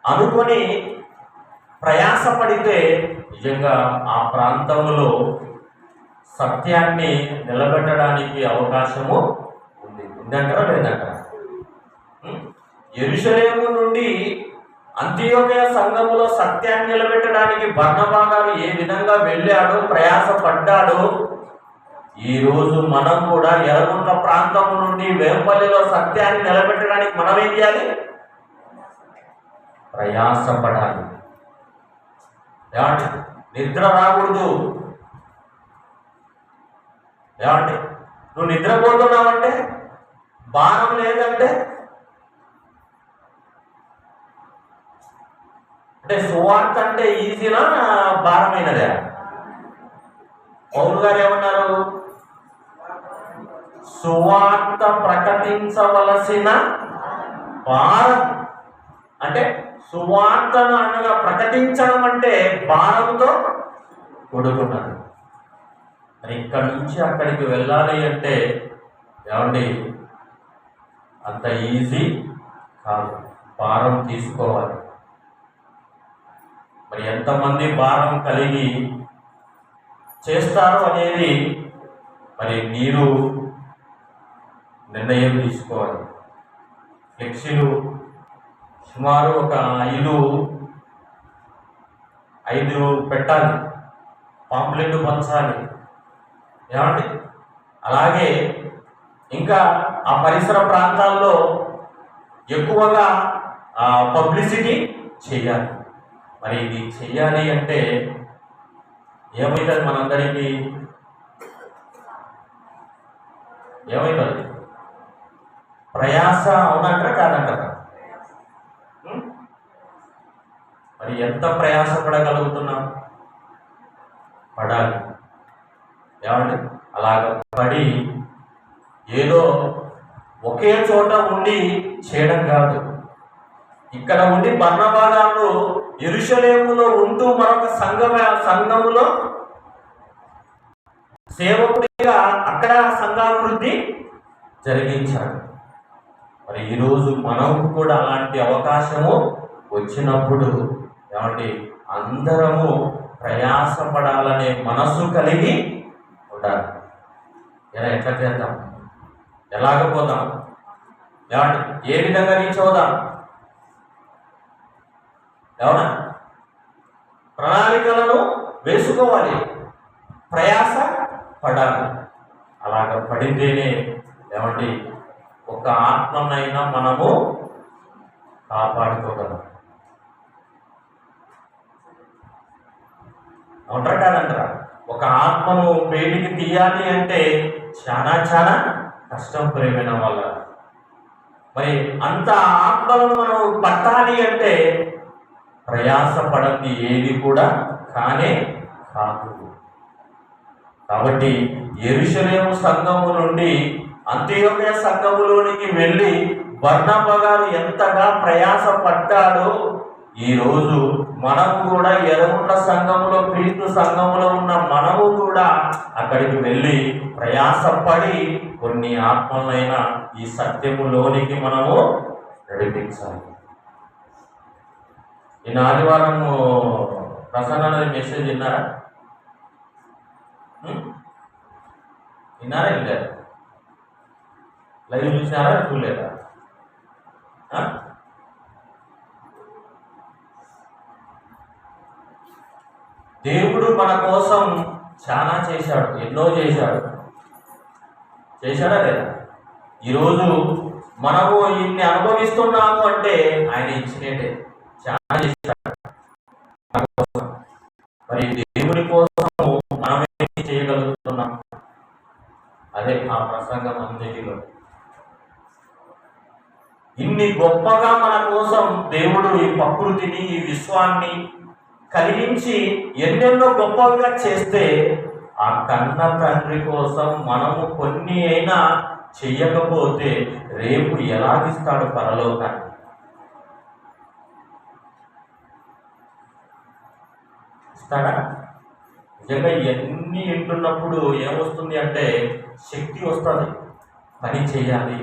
అనుకొని ప్రయాసపడితే నిజంగా ఆ ప్రాంతంలో సత్యాన్ని నిలబెట్టడానికి అవకాశము ఉందంటారా లేదంటారా? యెరూషలేము నుండి అంతియోక్య సంఘములో సత్యాన్ని నిలబెట్టడానికి బర్నబా గారు ఏ విధంగా వెళ్ళాడో, ప్రయాసపడ్డాడో, ఈరోజు మనం కూడా ఎర్రగుంట్ల ప్రాంతం నుండి వేంపల్లిలో సత్యాన్ని నిలబెట్టడానికి మనం ఏం చేయాలి? ప్రయాసపడాలి. ఏమండి? నిద్ర రాకూడదు. ఏమండి? నువ్వు నిద్రపోతున్నావంటే, భారం లేదంటే, అంటే సువార్త అంటే ఈజీనా భారమైనదే? పౌలు గారు ఏమన్నారు? సువార్త ప్రకటించవలసిన భారం. అంటే సువార్తను అనగా ప్రకటించడం అంటే భారంతో కూడుకున్నది. మరి ఇక్కడి నుంచి అక్కడికి వెళ్ళాలి అంటే ఏమండి, అంత ఈజీ కాదు. భారం తీసుకోవాలి. మరి ఎంతమంది భారం కలిగి చేస్తారు అనేది మరి మీరు నిర్ణయం తీసుకోవాలి. ఫ్లెక్సీలు సుమారు ఒక 5 పెట్టాలి, పాంప్లెట్ పంచాలి. ఏమండి? అలాగే ఇంకా ఆ పరిసర ప్రాంతాల్లో ఎక్కువగా పబ్లిసిటీ చేయాలి. మరి ఇది చెయ్యాలి అంటే ఏమవుతుంది? మనందరికీ ఏమవుతుంది? ప్రయాస అవునంటారా కాదంటారా? మరి ఎంత ప్రయాసపడగలుగుతున్నాం? పడాలి. ఏమండి? అలాగ పడి ఏదో ఒకే చోట ఉండి చేయడం కాదు. ఇక్కడ ఉండి బర్నబా గారు యెరూషలేములో ఉంటూ మరొక సంఘములో సేవకుడిగా అక్కడ సంఘాభివృద్ధి జరిగించాడు. మరి ఈరోజు మనం కూడా అలాంటి అవకాశము వచ్చినప్పుడు ఏమంటే అందరము ప్రయాసపడాలనే మనసు కలిగి ఉండాలి. ఎట్లా చేద్దాం? ఎలాగపోదాం? ఏమంటే ఏ విధంగా రీచ్ అవుదాం? అవునా? ప్రణాళికలను వేసుకోవాలి, ప్రయాస పడాలి. అలాగ పడితేనే ఏమండి ఒక ఆత్మనైనా మనము కాపాడుకోగలం. అవునరా కాదంటారా? ఒక ఆత్మను బయటికి తీయాలి అంటే చాలా చాలా కష్టం ప్రేమైన వాళ్ళ. మరి అంత ఆత్మలను మనం పట్టాలి అంటే ప్రయాసపడంది ఏది కూడా కానే కాదు. కాబట్టి యెరూషలేము సంఘము నుండి అంతియోక్య సంఘములోనికి వెళ్ళి బర్నబా గారు ఎంతగా ప్రయాసపడ్డాడో ఈరోజు మనము కూడా ఎర్రగుంట్ల సంఘములో, క్రీస్తు సంఘములో ఉన్న మనము కూడా అక్కడికి వెళ్ళి ప్రయాసపడి కొన్ని ఆత్మలైనా ఈ సత్యములోనికి మనము నడిపించాలి. ఈ ఆదివారము ప్రసన్న మెసేజ్ విన్నారా? విన్నారా? వెళ్ళారు? లైవ్ చూసినారా? చూడలేదా? దేవుడు మన కోసం చాలా చేశాడు, ఎన్నో చేశాడు. చేశాడా లేదా? ఈరోజు మనము ఇన్ని అనుభవిస్తున్నాము అంటే ఆయన ఇచ్చినట్టే. చాలా చేశాడు. మరి దేవుని కోసము మనం ఏం చేయగలుగుతున్నాం? అదే ఆ ప్రసంగం అంతటిలో ఇన్ని గొప్పగా మన కోసం దేవుడు ఈ ప్రకృతిని, ఈ విశ్వాన్ని కలిగించి ఎన్నెన్నో గొప్పగా చేస్తే ఆ కన్న తండ్రి కోసం మనము కొన్ని అయినా చెయ్యకపోతే రేపు ఎలాగిస్తాడు పరలోకాన్ని? ఇస్తాడా? నిజంగా ఇవన్నీ వింటున్నప్పుడు ఏమొస్తుంది అంటే శక్తి వస్తుంది. పని చేయాలి,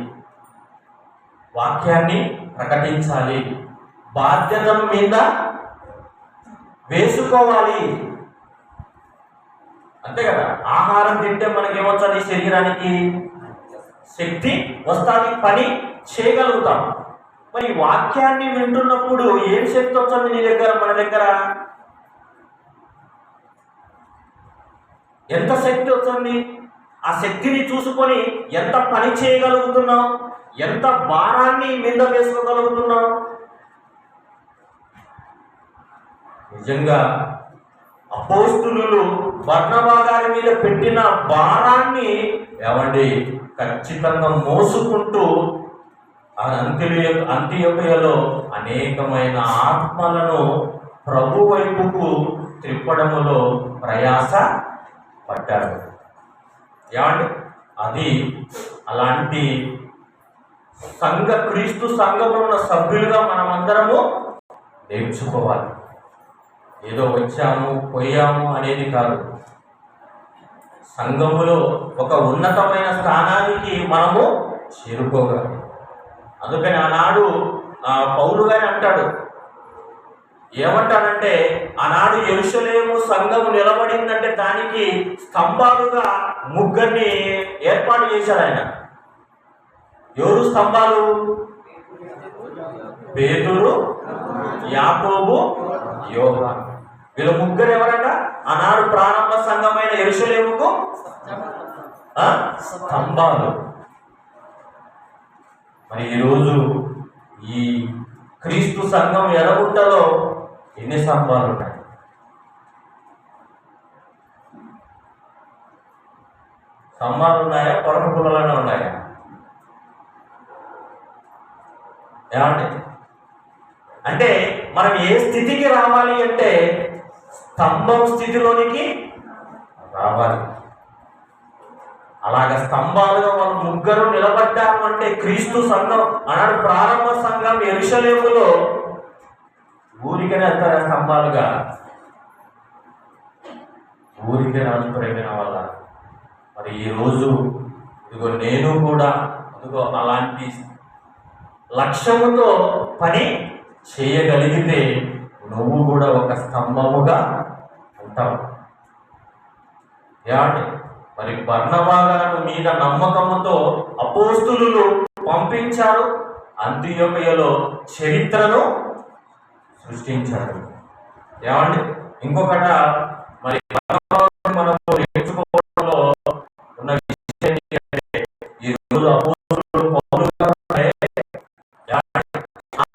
వాక్యాన్ని ప్రకటించాలి, బాధ్యతల మీద వేసుకోవాలి. అంతే కదా. ఆహారం తింటే మనకేమొస్తుంది? శరీరానికి శక్తి వస్తుంది, పని చేయగలుగుతాం. మరి వాక్యాన్ని వింటున్నప్పుడు ఏం శక్తి వస్తుంది నీ దగ్గర, మన దగ్గర? ఎంత శక్తి వస్తుంది? ఆ శక్తిని చూసుకొని ఎంత పని చేయగలుగుతున్నాం, ఎంత భారాన్ని మీద వేసుకోగలుగుతున్నాం. నిజంగా అపోస్తులు బర్నబా గారి మీద పెట్టిన భారాన్ని ఏమండి ఖచ్చితంగా మోసుకుంటూ ఆ అంత్యొకయలో అనేకమైన ఆత్మలను ప్రభు వైపుకు త్రిప్పడములో ప్రయాస పడ్డాడు. ఏమండి అది అలాంటి క్రీస్తు సంఘంలో ఉన్న సభ్యులుగా మనమందరము నేర్చుకోవాలి. ఏదో వచ్చాము పోయాము అనేది కాదు. సంఘములో ఒక ఉన్నతమైన స్థానానికి మనము చేరుకోగలం. అందుకని ఆనాడు పౌలు గారు అంటాడు, ఏమంటాడంటే, ఆనాడు యెరూషలేము సంఘము నిలబడిందంటే దానికి స్తంభాలుగా ముగ్గురిని ఏర్పాటు చేశాడు ఆయన. ఎవరు స్తంభాలు? పేతురు, యాకోబు, యోహాను. వీళ్ళ ముగ్గురు ఎవరట? ఆనాడు ప్రారంభ సంఘమైన యెరూషలేముకు స్తంభాలు. మరి ఈరోజు ఈ క్రీస్తు సంఘం ఎరగుంటలో ఎన్ని స్తంభాలు ఉన్నాయి? స్తంభాలు ఉన్నాయా? పొరక పుల్లలనే ఉన్నాయా? ఏమండి? అంటే మనం ఏ స్థితికి రావాలి అంటే స్తంభం స్థితిలోనికి రావాలి. అలాగ స్తంభాలుగా వాళ్ళు ముగ్గురు నిలబడ్డారు అంటే క్రీస్తు సంఘం అన్నాడు. ప్రారంభ సంఘం యెరూషలేములో ఊరికనే అంటారు స్తంభాలుగా, ఊరికే రాజుపరైన వాళ్ళ. మరి ఈరోజు ఇదిగో నేను కూడా ఇదిగో అలాంటి లక్ష్యముతో పని చేయగలిగితే నువ్వు కూడా ఒక స్తంభముగా ఉంటావు. ఏమండి? మరి బర్నబా గారు మీద నమ్మకముతో అపోస్తులు పంపించారు, అంత్యొకయలో చరిత్రను సృష్టించారు. ఏమండి? ఇంకొకట మరి మనము నేర్చుకోవడంలో ఉన్న విషయం ఏంటంటే, ఈరోజు అపోస్తులు పౌలు గారు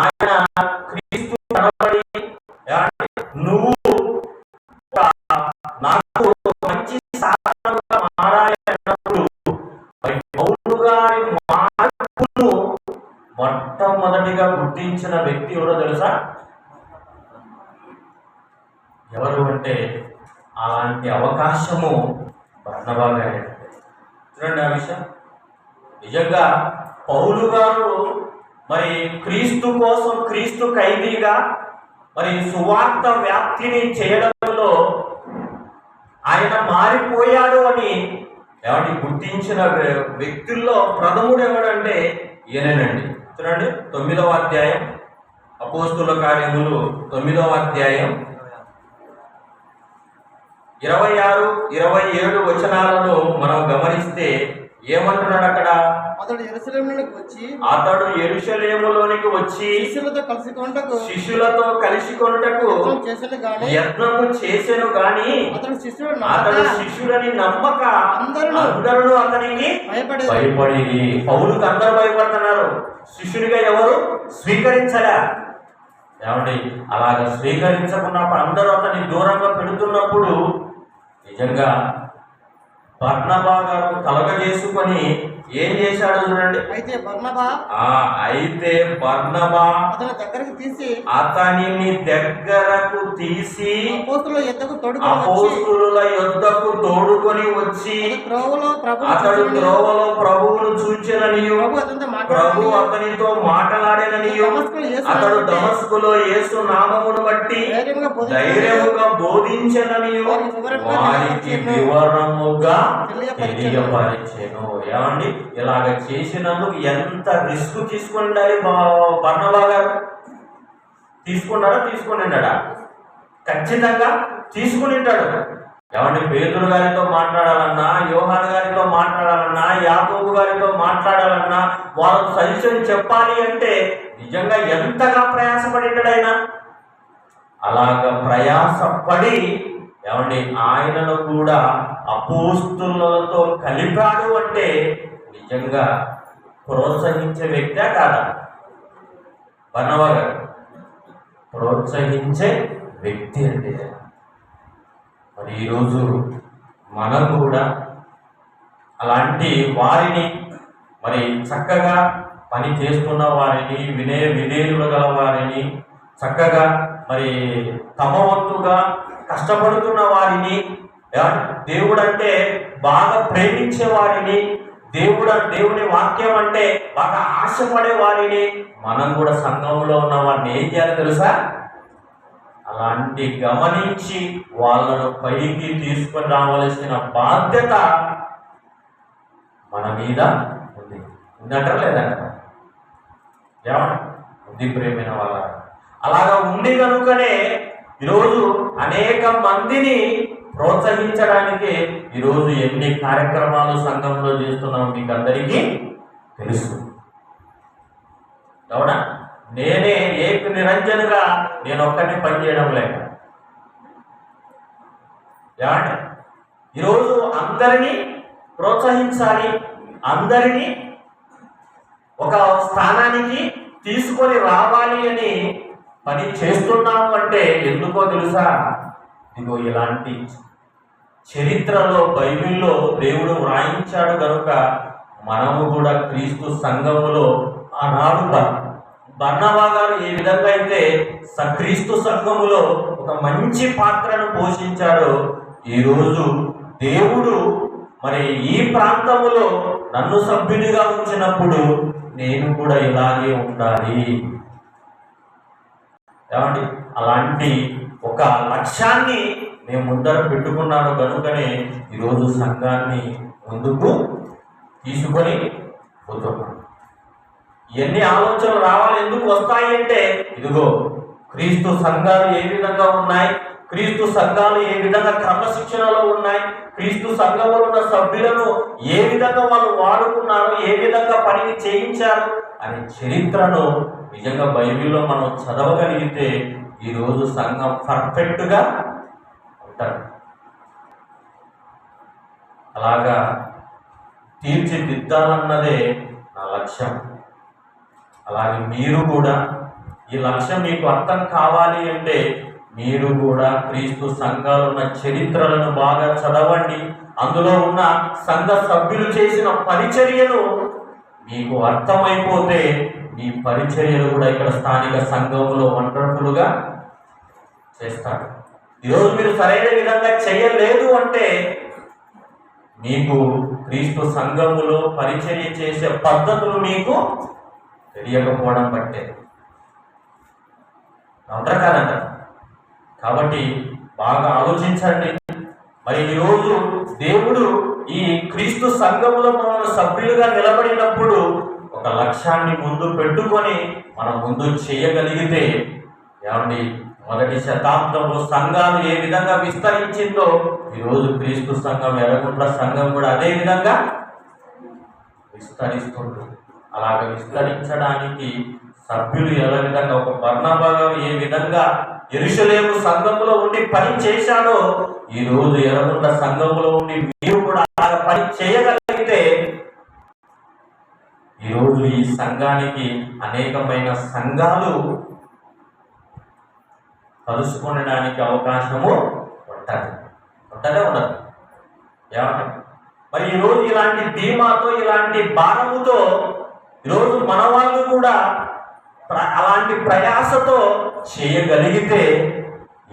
ఆయన క్రీస్తు కనబడి నువ్వు నాకు మంచి సాధనగా మారాలి అన్నప్పుడు మరి పౌలు గారి మార్పును మొట్టమొదటిగా గుర్తించిన వ్యక్తి ఎవరో తెలుసా? ఎవరు అంటే అలాంటి అవకాశము బర్నబా గారి. చూడండి ఆ విషయం. నిజంగా పౌలు గారు మరి క్రీస్తు కోసం, క్రీస్తు ఖైదీగా మరి సువార్త వ్యాప్తిని చేయడంలో ఆయన మారిపోయాడు అని ఎవరిని గుర్తించిన వ్యక్తుల్లో ప్రథముడు ఎవడంటే ఈయనేనండి. చూడండి 9వ అధ్యాయం, అపోస్తుల కార్యములు 9వ అధ్యాయం 26, 27 వచనాలను మనం గమనిస్తే ఏమంటున్నాడు అక్కడ? అతడు యెరూషలేములోనికి వచ్చి శిష్యులతో కలిసి కొనుటకు యత్నము చేసెను గాని అతడు శిష్యులని నమ్మక అందరూ అతనికి భయపడి. పౌలుకి అందరూ భయపడుతున్నారు, శిష్యునిగా ఎవరు స్వీకరించలే. ఏమండి? అలాగ స్వీకరించకున్నప్పుడు అందరూ అతన్ని దూరంగా పెడుతున్నప్పుడు నిజంగా బర్నబా గారు కలగజేసుకొని ఏం చేశాడు చూడండి. అయితే బర్నబా అతనిని దగ్గరకు తీసి అపోస్తుల యొద్దకు తోడుకొని వచ్చి అతడు త్రోవలో ప్రభువును చూచెననియు ప్రభు అతనితో మాట్లాడేననియు అతడు దమస్కులో యేసు నామమును బట్టి ధైర్యముగా బోధించెననియు వారికి వివరముగా తెలియపరిచెను. ఏమండి? ఇలాగ చేసినందుకు ఎంత రిస్క్ తీసుకుని ఉండాలి బర్నబా గారు? తీసుకున్నాడా? తీసుకుని ఉన్నాడా? ఖచ్చితంగా తీసుకుని ఉంటాడు. ఏమంటే పేతురు గారితో మాట్లాడాలన్నా, యోహాను గారితో మాట్లాడాలన్నా, యాకోబు గారితో మాట్లాడాలన్నా, వాళ్ళకు సజెషన్ చెప్పాలి అంటే నిజంగా ఎంతగా ప్రయాసపడేటాడైనా. అలాగ ప్రయాసపడి ఏమండి ఆయనను కూడా అపోస్తులతో కలిపాడు అంటే నిజంగా ప్రోత్సహించే వ్యక్తే కాదా? బర్నబా గారు ప్రోత్సహించే వ్యక్తి అంటే. మరి ఈరోజు మనం కూడా అలాంటి వారిని, మరి చక్కగా పని చేస్తున్న వారిని, విధేయులు గల వారిని, చక్కగా మరి తమ వంతుగా కష్టపడుతున్న వారిని, దేవుడు అంటే బాగా ప్రేమించే వారిని, దేవుని వాక్యం అంటే బాగా ఆశపడే వారిని మనం కూడా సంఘంలో ఉన్న వారిని ఏం చేయాలో తెలుసా? అలాంటి గమనించి వాళ్ళను పైకి తీసుకొని రావాల్సిన బాధ్యత మన మీద ఉంది. ఉందంటారా లేదంటారా? ఏమండి ఉంది ప్రేమైన వాళ్ళ. అలాగా ఉంది కనుకనే ఈరోజు అనేక మందిని ప్రోత్సహించడానికి ఈరోజు ఎన్ని కార్యక్రమాలు సంఘంలో చేస్తున్నాం మీకు అందరికీ తెలుసు. అవునా? నేనే ఏక నిరంజనుగా నేను ఒక్కరిని పనిచేయడం లేక ఏమంటే ఈరోజు అందరినీ ప్రోత్సహించాలి, అందరినీ ఒక స్థానానికి తీసుకొని రావాలి అని పని చేస్తున్నాము అంటే ఎందుకో తెలుసా? ఇదిగో ఇలాంటి చరిత్రలో బైబిల్లో దేవుడు వ్రాయించాడు కనుక మనము కూడా క్రీస్తు సంఘములో ఆనాడు బర్నబా గారు ఏ విధంగా అయితే క్రీస్తు సంఘములో ఒక మంచి పాత్రను పోషించాడో ఈరోజు దేవుడు మరి ఈ ప్రాంతములో నన్ను సభ్యునిగా ఉంచినప్పుడు నేను కూడా ఇలాగే ఉండాలి. ఏమండి అలాంటి ఒక లక్ష్యాన్ని మేము ముందర పెట్టుకున్నాను కనుకనే ఈరోజు సంఘాన్ని ముందుకు తీసుకొని పోతున్నాను. ఎన్ని ఆలోచనలు రావాలి, ఎందుకు వస్తాయి అంటే ఇదిగో క్రీస్తు సంఘాలు ఏ విధంగా ఉన్నాయి, క్రీస్తు సంఘాలు ఏ విధంగా క్రమశిక్షణలో ఉన్నాయి, క్రీస్తు సంఘంలో ఉన్న సభ్యులను ఏ విధంగా వాళ్ళు వాడుకున్నారు, ఏ విధంగా పనిని చేయించారు అనే చరిత్రను నిజంగా బైబిల్లో మనం చదవగలిగితే ఈరోజు సంఘం పర్ఫెక్ట్గా ఉంటారు. అలాగా తీర్చిదిద్దాలన్నదే నా లక్ష్యం. అలాగే మీరు కూడా ఈ లక్ష్యం మీకు అర్థం కావాలి అంటే మీరు కూడా క్రీస్తు సంఘాలు ఉన్న చరిత్రలను బాగా చదవండి. అందులో ఉన్న సంఘ సభ్యులు చేసిన పరిచర్యను మీకు అర్థమైపోతే మీ పరిచర్యలు కూడా ఇక్కడ స్థానిక సంఘంలో వండర్ఫుల్గా చేస్తారు. ఈరోజు మీరు సరైన విధంగా చేయలేదు అంటే మీకు క్రీస్తు సంఘములో పరిచర్య చేసే పద్ధతులు మీకు తెలియకపోవడం బట్టే అంటారు కాదంట. కాబట్టి బాగా ఆలోచించండి. మరి ఈరోజు దేవుడు ఈ క్రీస్తు సంఘములో మనల్ని సభ్యులుగా నిలబడినప్పుడు ఒక లక్ష్యాన్ని ముందు పెట్టుకొని మనం ముందు చేయగలిగితే ఏమండి మొదటి శతాబ్దంలో సంఘాలు ఏ విధంగా విస్తరించిందో ఈరోజు క్రీస్తు సంఘం ఎర్రగుంట్ల సంఘం కూడా అదే విధంగా విస్తరిస్తుంది. అలాగ విస్తరించడానికి సభ్యులు ఏ విధంగా ఒక బర్నబా గారు ఏ విధంగా యెరూషలేము సంఘములో ఉండి పని చేశాడో ఈరోజు ఎర్రగుంట్ల సంఘములో ఉండి మీరు కూడా అలాగ పని చేయగలిగితే ఈరోజు ఈ సంఘానికి అనేకమైన సంఘాలు కలుసుకొనడానికి అవకాశము ఉంటనే ఉండదు. ఏమంటే మరి ఈరోజు ఇలాంటి ధీమాతో ఇలాంటి భారముతో ఈరోజు మన వాళ్ళు కూడా అలాంటి ప్రయాసతో చేయగలిగితే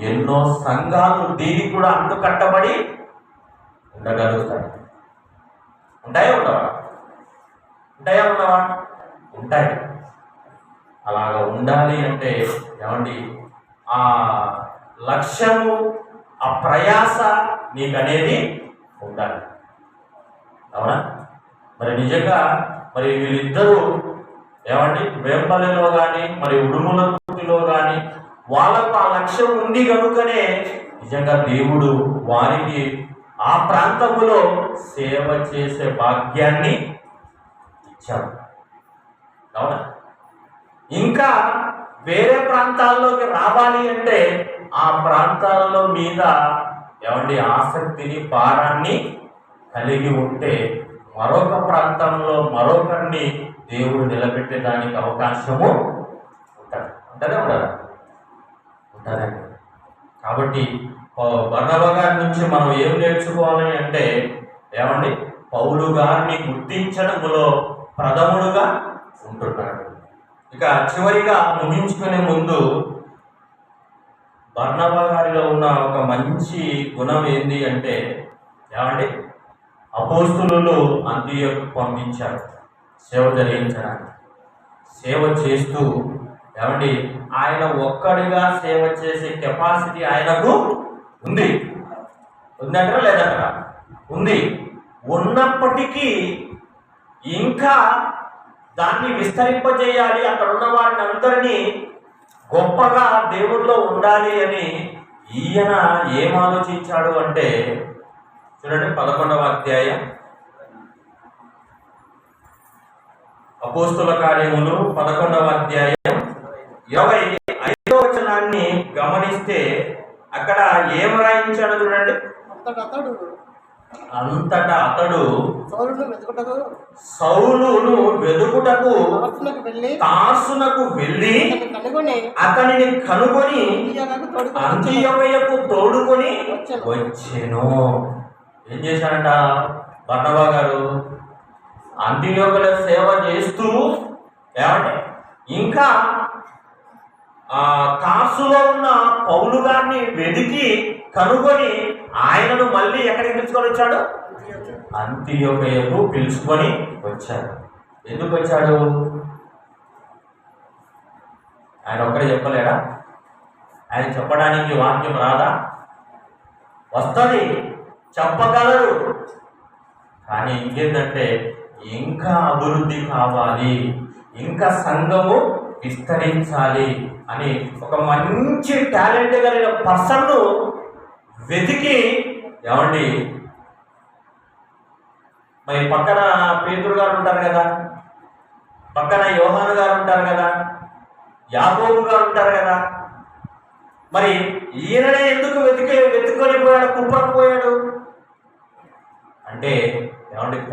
ఎన్నో సంఘాలు దీనికి కూడా అంటుకట్టబడి ఉండగలుగుతాయి. ఉంటాయా ఉండవా? ఉంటాయా ఉండవా? ఉంటాయి. అలాగా ఉండాలి అంటే ఏమండి ఆ లక్ష్యము ఆ ప్రయాస నీకు అనేది ఉండాలి. అవునా? మరి నిజంగా మరి వీళ్ళిద్దరూ ఏమండి వేంపల్లిలో కానీ మరి ఉడుములలో కానీ వాళ్ళకు ఆ లక్ష్యం ఉంది కనుకనే నిజంగా దేవుడు వారికి ఆ ప్రాంతములో సేవ చేసే భాగ్యాన్ని ఇచ్చాడు. అవునా? ఇంకా వేరే ప్రాంతాల్లోకి రావాలి అంటే ఆ ప్రాంతాలలో మీద ఆసక్తిని, భారాన్ని కలిగి ఉంటే మరొక ప్రాంతంలో మరొకరిని దేవుడు నిలబెట్టేదానికి అవకాశము ఉంటుంది. ఉంటుందా? ఉంటుందండి. కాబట్టి బర్నబా గారి నుంచి మనం ఏం నేర్చుకోవాలి అంటే పౌలు గారిని గుర్తించడంలో ప్రథముడుగా ఉంటున్నాడు. ఇక చివరిగా ముగించుకునే ముందు బర్నబా గారిలో ఉన్న ఒక మంచి గుణం ఏంటి అంటే అపోస్తులు అంతియోకు పంపించారు సేవ జరిగించడానికి. సేవ చేస్తూ ఆయన ఒక్కడిగా సేవ చేసే కెపాసిటీ ఆయనకు ఉందంటారా లేదంటారా? ఉంది. ఉన్నప్పటికీ ఇంకా దాన్ని విస్తరింపజేయాలి, అక్కడ ఉన్న వారిని అందరినీ గొప్పగా దేవుడిలో ఉండాలి అని ఈయన ఏం ఆలోచించాడు అంటే చూడండి, 11వ అధ్యాయం అపోస్తుల కార్యములు 11వ అధ్యాయం 25వ వచనాన్ని గమనిస్తే అక్కడ ఏం రాయించాడు చూడండి. అంతటా అతడు సౌలును వెదుకుటకు తార్సునకు వెళ్ళి అతనిని కనుగొని అంతియోకయకు తోడుకొని వచ్చెను. ఏం చేశాడంట బర్నబా గారు? అంతియోకలో సేవ చేస్తూ ఇంకా తార్సులో ఉన్న పౌలు గారిని వెదికి కనుగొని ఆయనను మళ్ళీ ఎక్కడికి పిలుచుకొని వచ్చాడు? అంతియోకయకు పిలుచుకొని వచ్చాడు. ఎందుకు వచ్చాడు? ఆయన ఒక్కడే చెప్పలేడా? ఆయన చెప్పడానికి వాక్యం రాదా? వస్తుంది, చెప్పగలరు. కానీ ఇంకేంటంటే ఇంకా అభివృద్ధి కావాలి, ఇంకా సంఘము విస్తరించాలి అని ఒక మంచి టాలెంట్ కలిగిన పర్సన్ను వెతికి మరి పక్కన పేతురు గారు ఉంటారు కదా, పక్కన యోహాను గారు ఉంటారు కదా, యాకోబు గారు ఉంటారు కదా, మరి ఈయననే ఎందుకు వెతుక్కొని పోయాడు, కుప్పకపోయాడు అంటే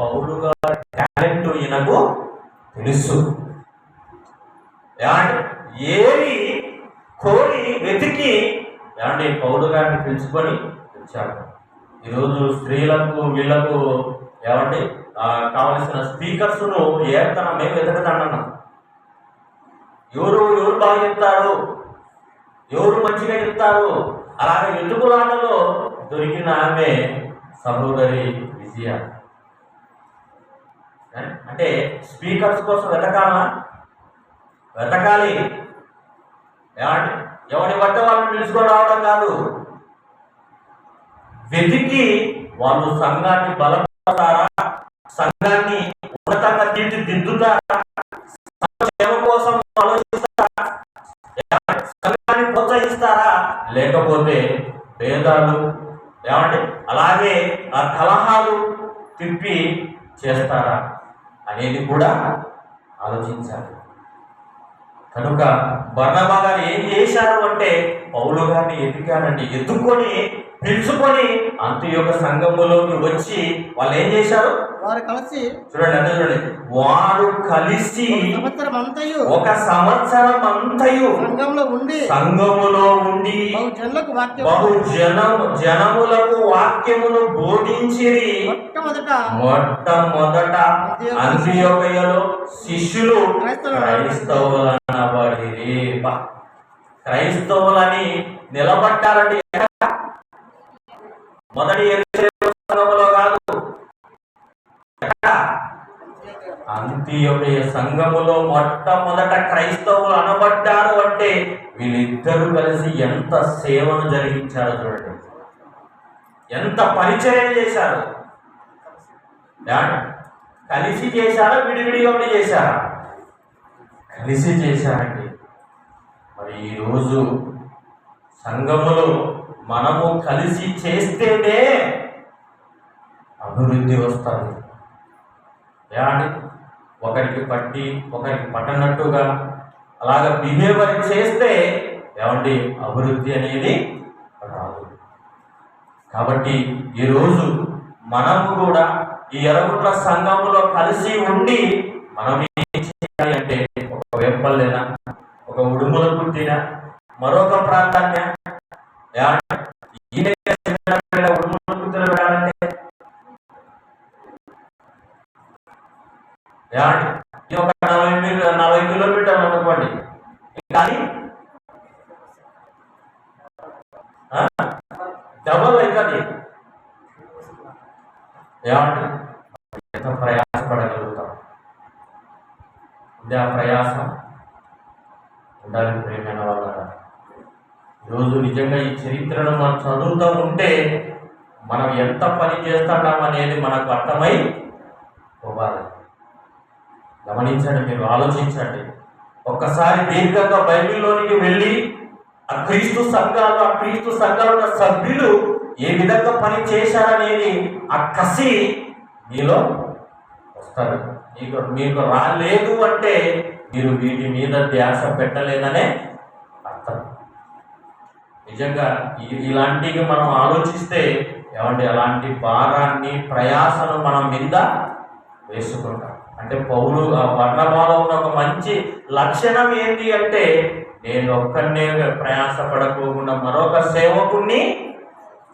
పౌలు గారి టాలెంట్ ఈయనకు తెలుసు. ఏవి కోరి వెతికి పౌలు గారిని పిలుచుకొని వచ్చాడు. ఈరోజు స్త్రీలకు వీళ్ళకు కావలసిన స్పీకర్స్ను ఏర్తన మేము వెతకదన్నా. ఎవరు బాగా చెప్తారు, ఎవరు మంచిగా చెప్తారు, అలాగే ఎదుగులాటలో దొరికిన ఆమె సహోదరి విజయ. అంటే స్పీకర్స్ కోసం వెతకాలి. ఎవరి బట్ట వాళ్ళని పిలుచుకొని రావడం కాదు, వెతికి వాళ్ళు సంఘాన్ని బలపడతారా, సంఘాన్ని ఉన్నతంగా తీర్చిదిద్దుతారా, సేవ కోసం ఆలోచిస్తారా, సంఘాన్ని ప్రోత్సహిస్తారా, లేకపోతే భేదాలు అలాగే ఆ కలహాలు తిప్పి చేస్తారా అనేది కూడా ఆలోచించాలి. కనుక బర్నబా గారు ఏం చేశారు అంటే పౌలు గారిని ఎదుకారండి. ఎత్తుకొని పిలుచుకొని అంతియోక సంఘములోకి వచ్చి వాళ్ళు ఏం చేశారు? చూడండి, వారు కలిసి ఒక సంవత్సరం అంతయు సంఘములో ఉండి బహు జనములకు వాక్యమును బోధించిరి. మొట్టమొదట అంతియోకయలో శిష్యులు క్రైస్తవులనబడిరి. క్రైస్తవులని నిలబట్టారండి. మొదటి సంఘములో కాదు, అంతియోకయ సంఘములో మొట్టమొదట క్రైస్తవులు అనబడ్డారు. అంటే వీళ్ళిద్దరూ కలిసి ఎంత సేవను జరిగించారో చూడండి, ఎంత పరిచయం చేశారు. కలిసి చేశారా, విడివిడిగా చేశారా? కలిసి చేశారండి. మరి ఈరోజు సంఘములో మనము కలిసి చేస్తేనే అభివృద్ధి వస్తుంది. ఏమండి, ఒకరికి పట్టి ఒకరికి పట్టనట్టుగా అలాగ బిహేవియర్ చేస్తే ఏమండి అభివృద్ధి అనేది రాదు. కాబట్టి ఈరోజు మనము కూడా ఈ ఎర్రగుంట్ల సంఘములో కలిసి ఉండి మనం ఏం చేయాలి అంటే, ఒక వెంపల్లేనా, ఒక ఉడుముల పుట్టిన మరొక ప్రాంతాన్ని ఉడుముల పుట్టిన వెళ్ళాలంటే ఒక 40 కిలోమీటర్లు అనుకోండి, కానీ డబల్ అవుతుంది. ఏమంటే ఎంత ప్రయాసపడగలుగుతాం? ఇదే ఆ ప్రయాసం ఉండాలి ప్రేమైన వాళ్ళ. ఈరోజు నిజంగా ఈ చరిత్రను మనం చదువుతూ ఉంటే మనం ఎంత పని చేస్తున్నాం అనేది మనకు అర్థమై పోవాలి. గమనించండి, మీరు ఆలోచించండి. ఒక్కసారి దీర్ఘంగా బైబిల్లోనికి వెళ్ళి ఆ క్రీస్తు సంఘాల సభ్యులు ఏ విధంగా పని చేశారనేది ఆ కసి మీలో వస్తారు. మీకు రాలేదు అంటే మీరు వీటి మీద ధ్యాస పెట్టలేదనే అర్థం. నిజంగా ఇలాంటివి మనం ఆలోచిస్తే ఏమంటే అలాంటి భారాన్ని ప్రయాసను మనం మీద వేసుకుంటాం. అంటే పౌలు వర్ణభాలో ఉన్న ఒక మంచి లక్షణం ఏంటి అంటే, నేను ఒక్కనే ప్రయాసపడకోకుండా మరొక సేవకుణ్ణి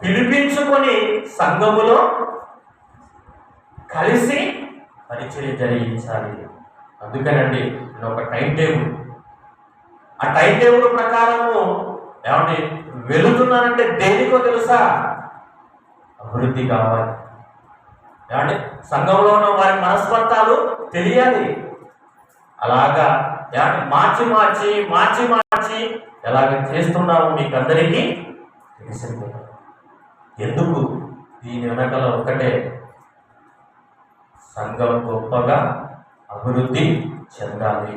పిలిపించుకొని సంఘములో కలిసి పరిచర్య జరిగించాలి. అందుకనండి నేను ఒక టైం టేబుల్, ఆ టైం టేబుల్ ప్రకారము ఏమంటే వెళుతున్నానంటే దేనికో తెలుసా? అభివృద్ధి కావాలి. ఏమంటే సంఘంలో ఉన్న వారి మనస్పర్ధాలు తెలియాలి. అలాగా మార్చి ఎలాగ చేస్తున్నావు మీకు అందరికీ తెలిసింది. ఎందుకు? దీని వెనకాల ఒక్కటే, సంఘం గొప్పగా అభివృద్ధి చెందాలి.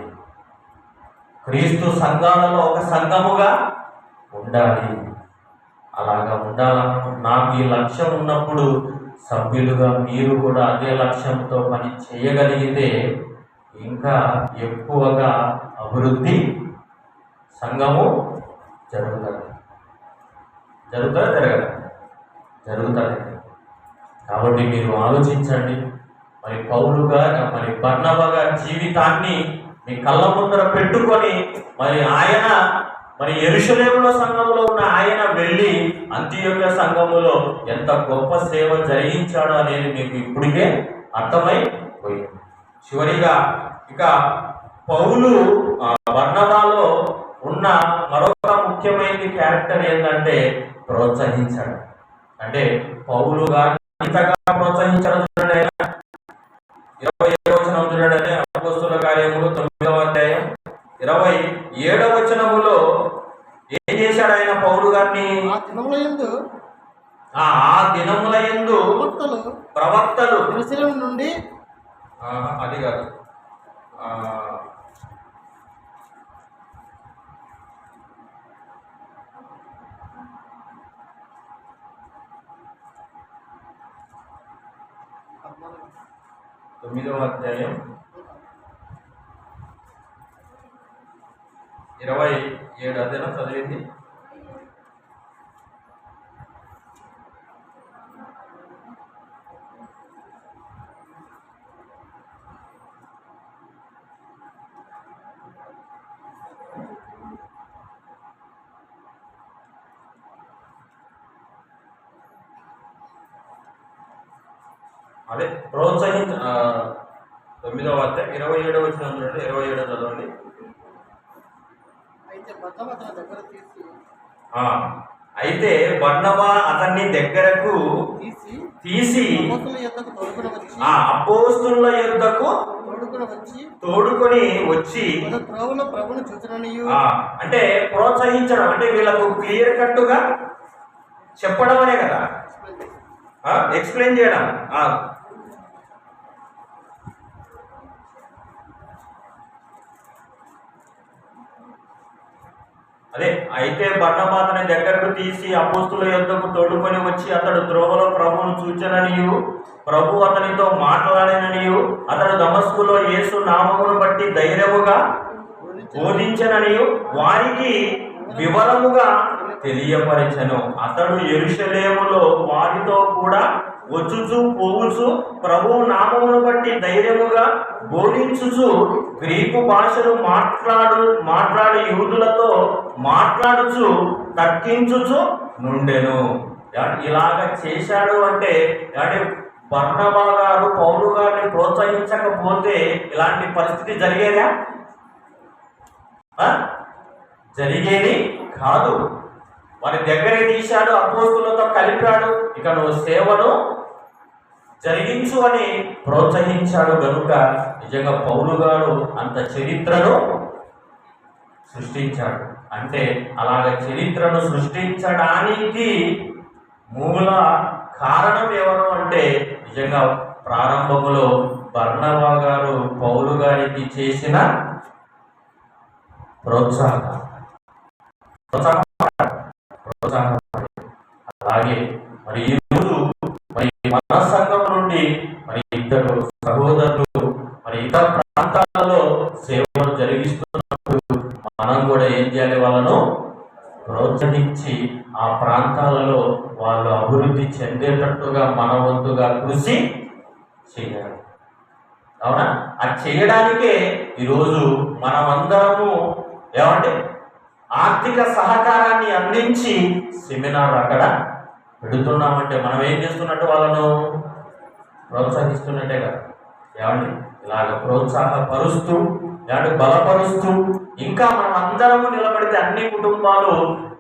క్రీస్తు సంఘాలలో ఒక సంఘముగా ఉండాలి. అలాగా ఉండాలను నాకు ఈ లక్ష్యం ఉన్నప్పుడు సభ్యులుగా మీరు కూడా అదే లక్ష్యంతో పని చేయగలిగితే ఇంకా ఎక్కువగా అభివృద్ధి సంఘము జరుగుతుంది. కాబట్టి మీరు ఆలోచించండి. మరి పౌలుగా మరి బర్నబా గారి జీవితాన్ని మీ కళ్ళ ముందర పెట్టుకొని మరి యెరూషలేములో సంఘంలో ఉన్న ఆయన వెళ్ళి అంతియోక్య సంఘములో ఎంత గొప్ప సేవ జరిగించాడో అనేది మీకు ఇప్పటికే అర్థమైపోయింది. చివరిగా ఇక పౌలు బర్నబాలో ఉన్న మరొక ముఖ్యమైన క్యారెక్టర్ ఏంటంటే ప్రోత్సహించాడు. అంటే పౌలు గారిని ఇంతగా ప్రోత్సహించడం చూడండి. 27వ వచనం చూడండి, అపోస్తలుల కార్యములు 9వ అధ్యాయం 27వ వచనములో ఏం చేశాడు ఆయన పౌలు గారిని? ఆ దినముల యందు ప్రవక్తలు యెరూషలేము నుండి అది కాదు తొమ్మిదవ అధ్యాయం 27 అదేనా చదివింది? అదే ప్రోత్సహించ 9వ అధ్యాయం 27వ వచనం చూడండి. 27 చదవండి. అయితే బర్నబా అతన్ని దగ్గరకు తీసి అపోస్తలుల యొద్దకు తోడుకొని వచ్చి అంటే ప్రోత్సహించడం అంటే వీళ్ళకు క్లియర్ కట్టుగా చెప్పడం అనే కదా, ఎక్స్ప్లెయిన్ చేయడం. అదే అయితే బర్నబాతని దగ్గరకు తీసి అపోస్తుల యొద్దకు తోడుకొని వచ్చి అతడు త్రోవలో ప్రభువును చూచెననియు ప్రభు అతనితో మాట్లాడిననియు అతడు దమస్కులో యేసు నామమును బట్టి ధైర్యముగా బోధించననియు వారికి వివరముగా తెలియపరచెను. అతడు యెరూషలేములో వారితో కూడా వచ్చుచు పోవుచు ప్రభువు నామమును బట్టి ధైర్యముగా బోధించుచు గ్రీకు భాషలు మాట్లాడు యూదులతో మాట్లాడుచు తర్కించుచు నుండెను. ఇలాగ చేశాడు అంటే బర్నబా గారు పౌలు గారిని ప్రోత్సహించకపోతే ఇలాంటి పరిస్థితి జరిగేదా? జరిగేది కాదు. వారి దగ్గరే తీశాడు, అపోస్తులతో కలిపాడు, ఇక నువ్వు సేవను జరిగించు అని ప్రోత్సహించాడు. కనుక నిజంగా పౌలు గారు అంత చరిత్రను సృష్టించాడు. అంటే అలాగ చరిత్రను సృష్టించడానికి మూల కారణం ఎవరు అంటే నిజంగా ప్రారంభములో బర్నబా గారు పౌలు గారికి చేసిన ప్రోత్సాహం. అలాగే మరి ఈరోజు మరి మన సంఘం నుండి మరి ఇద్దరు సహోదరులు మరి ఇతర ప్రాంతాలలో సేవలు జరిగిస్తున్నప్పుడు మనం కూడా ఏం చేయాలి? వాళ్ళను ప్రోత్సహించి ఆ ప్రాంతాలలో వాళ్ళు అభివృద్ధి చెందేటట్టుగా మన వంతుగా కృషి చేయాలి. అవునా? అది చేయడానికే ఈరోజు మనమందరము ఏమంటే ఆర్థిక సహకారాన్ని అందించి సెమినార్ అక్కడ పెడుతున్నామంటే మనం ఏం చేస్తున్నట్టు? వాళ్ళను ప్రోత్సహిస్తున్నట్టే కదా. ఏమండి? ఇలాగ ప్రోత్సాహపరుస్తూ బలపరుస్తూ ఇంకా మనం అందరము నిలబడితే, అన్ని కుటుంబాలు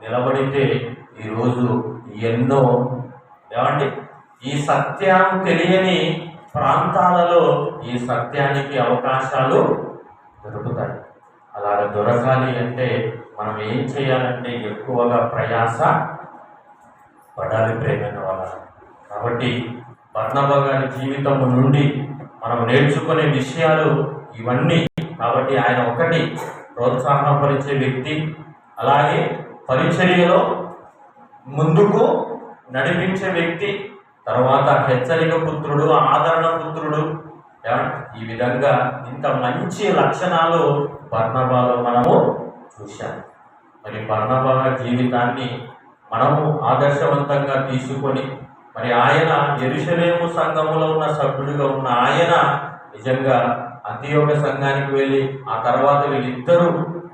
నిలబడితే ఈరోజు ఎన్నో ఈ సత్యం తెలియని ప్రాంతాలలో ఈ సత్యానికి అవకాశాలు దొరుకుతాయి. అలాగ దొరకాలి అంటే మనం ఏం చేయాలంటే ఎక్కువగా ప్రయాస పడాలి ప్రేమైన వాళ్ళ. కాబట్టి బర్నబా గారి జీవితం నుండి మనం నేర్చుకునే విషయాలు ఇవన్నీ. కాబట్టి ఆయన ఒకటి ప్రోత్సాహపరిచే వ్యక్తి, అలాగే పరిచర్యలో ముందుకు నడిపించే వ్యక్తి, తర్వాత హెచ్చరిక పుత్రుడు, ఆదరణ పుత్రుడు. ఈ విధంగా ఇంత మంచి లక్షణాలు బర్నబాలో మనము చూశాము. మరి బర్నబా జీవితాన్ని మనము ఆదర్శవంతంగా తీసుకొని మరి ఆయన యెరూషలేము సంఘములో ఉన్న సభ్యుడిగా ఉన్న ఆయన నిజంగా అంతియోక సంఘానికి వెళ్ళి ఆ తర్వాత వీళ్ళిద్దరూ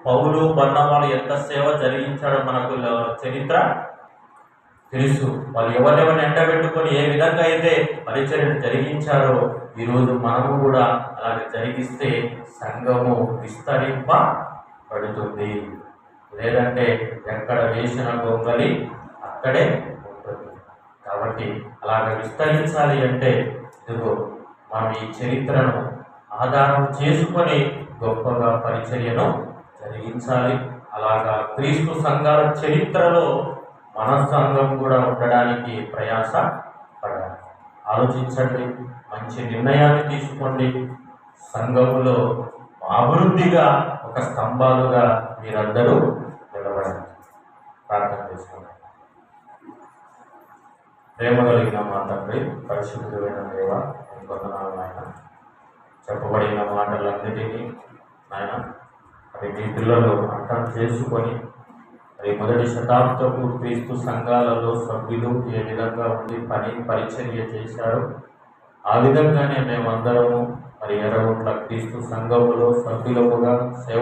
పౌలు బర్నబాలు ఎంత సేవ జరిగించాడో మనకు చరిత్ర తెలుసు. వాళ్ళు ఎవరెవరిని ఎండబెట్టుకొని ఏ విధంగా అయితే పరిచర్య జరిగించారో ఈరోజు మనము కూడా అలాగే జరిగిస్తే సంఘము విస్తరింపబడుతుంది. లేదంటే ఎక్కడ వేసిన గొంగలి అక్కడే ఉంటుంది. కాబట్టి అలాగ విస్తరించాలి అంటే ఇదిగో మనం ఈ చరిత్రను ఆధారం చేసుకొని గొప్పగా పరిచర్యను జరిగించాలి. అలాగా క్రీస్తు సంఘాల చరిత్రలో మన సంఘం కూడా ఉండడానికి ప్రయాస పడాలి. ఆలోచించండి, మంచి నిర్ణయాన్ని తీసుకోండి. సంఘములో అభివృద్ధిగా ఒక స్తంభాలుగా మీరందరూ నిలబడండి. ప్రార్థన చేసుకోండి. ప్రేమ కలిగిన మా తండ్రి, పరిశుద్ధమైన దేవ, కొందనాలు ఆయన చెప్పబడిన మాటలన్నిటినీ ఆయన అది మీ పిల్లలు అర్థం చేసుకొని మరి మొదటి శతాబ్దపు క్రీస్తు సంఘాలలో సభ్యులు ఏ విధంగా ఉండి పరిచర్య చేశారు, ఆ విధంగానే మేమందరము మరి ఎర్రగొంట్ల క్రీస్తు సంఘములో సభ్యులముగా సేవ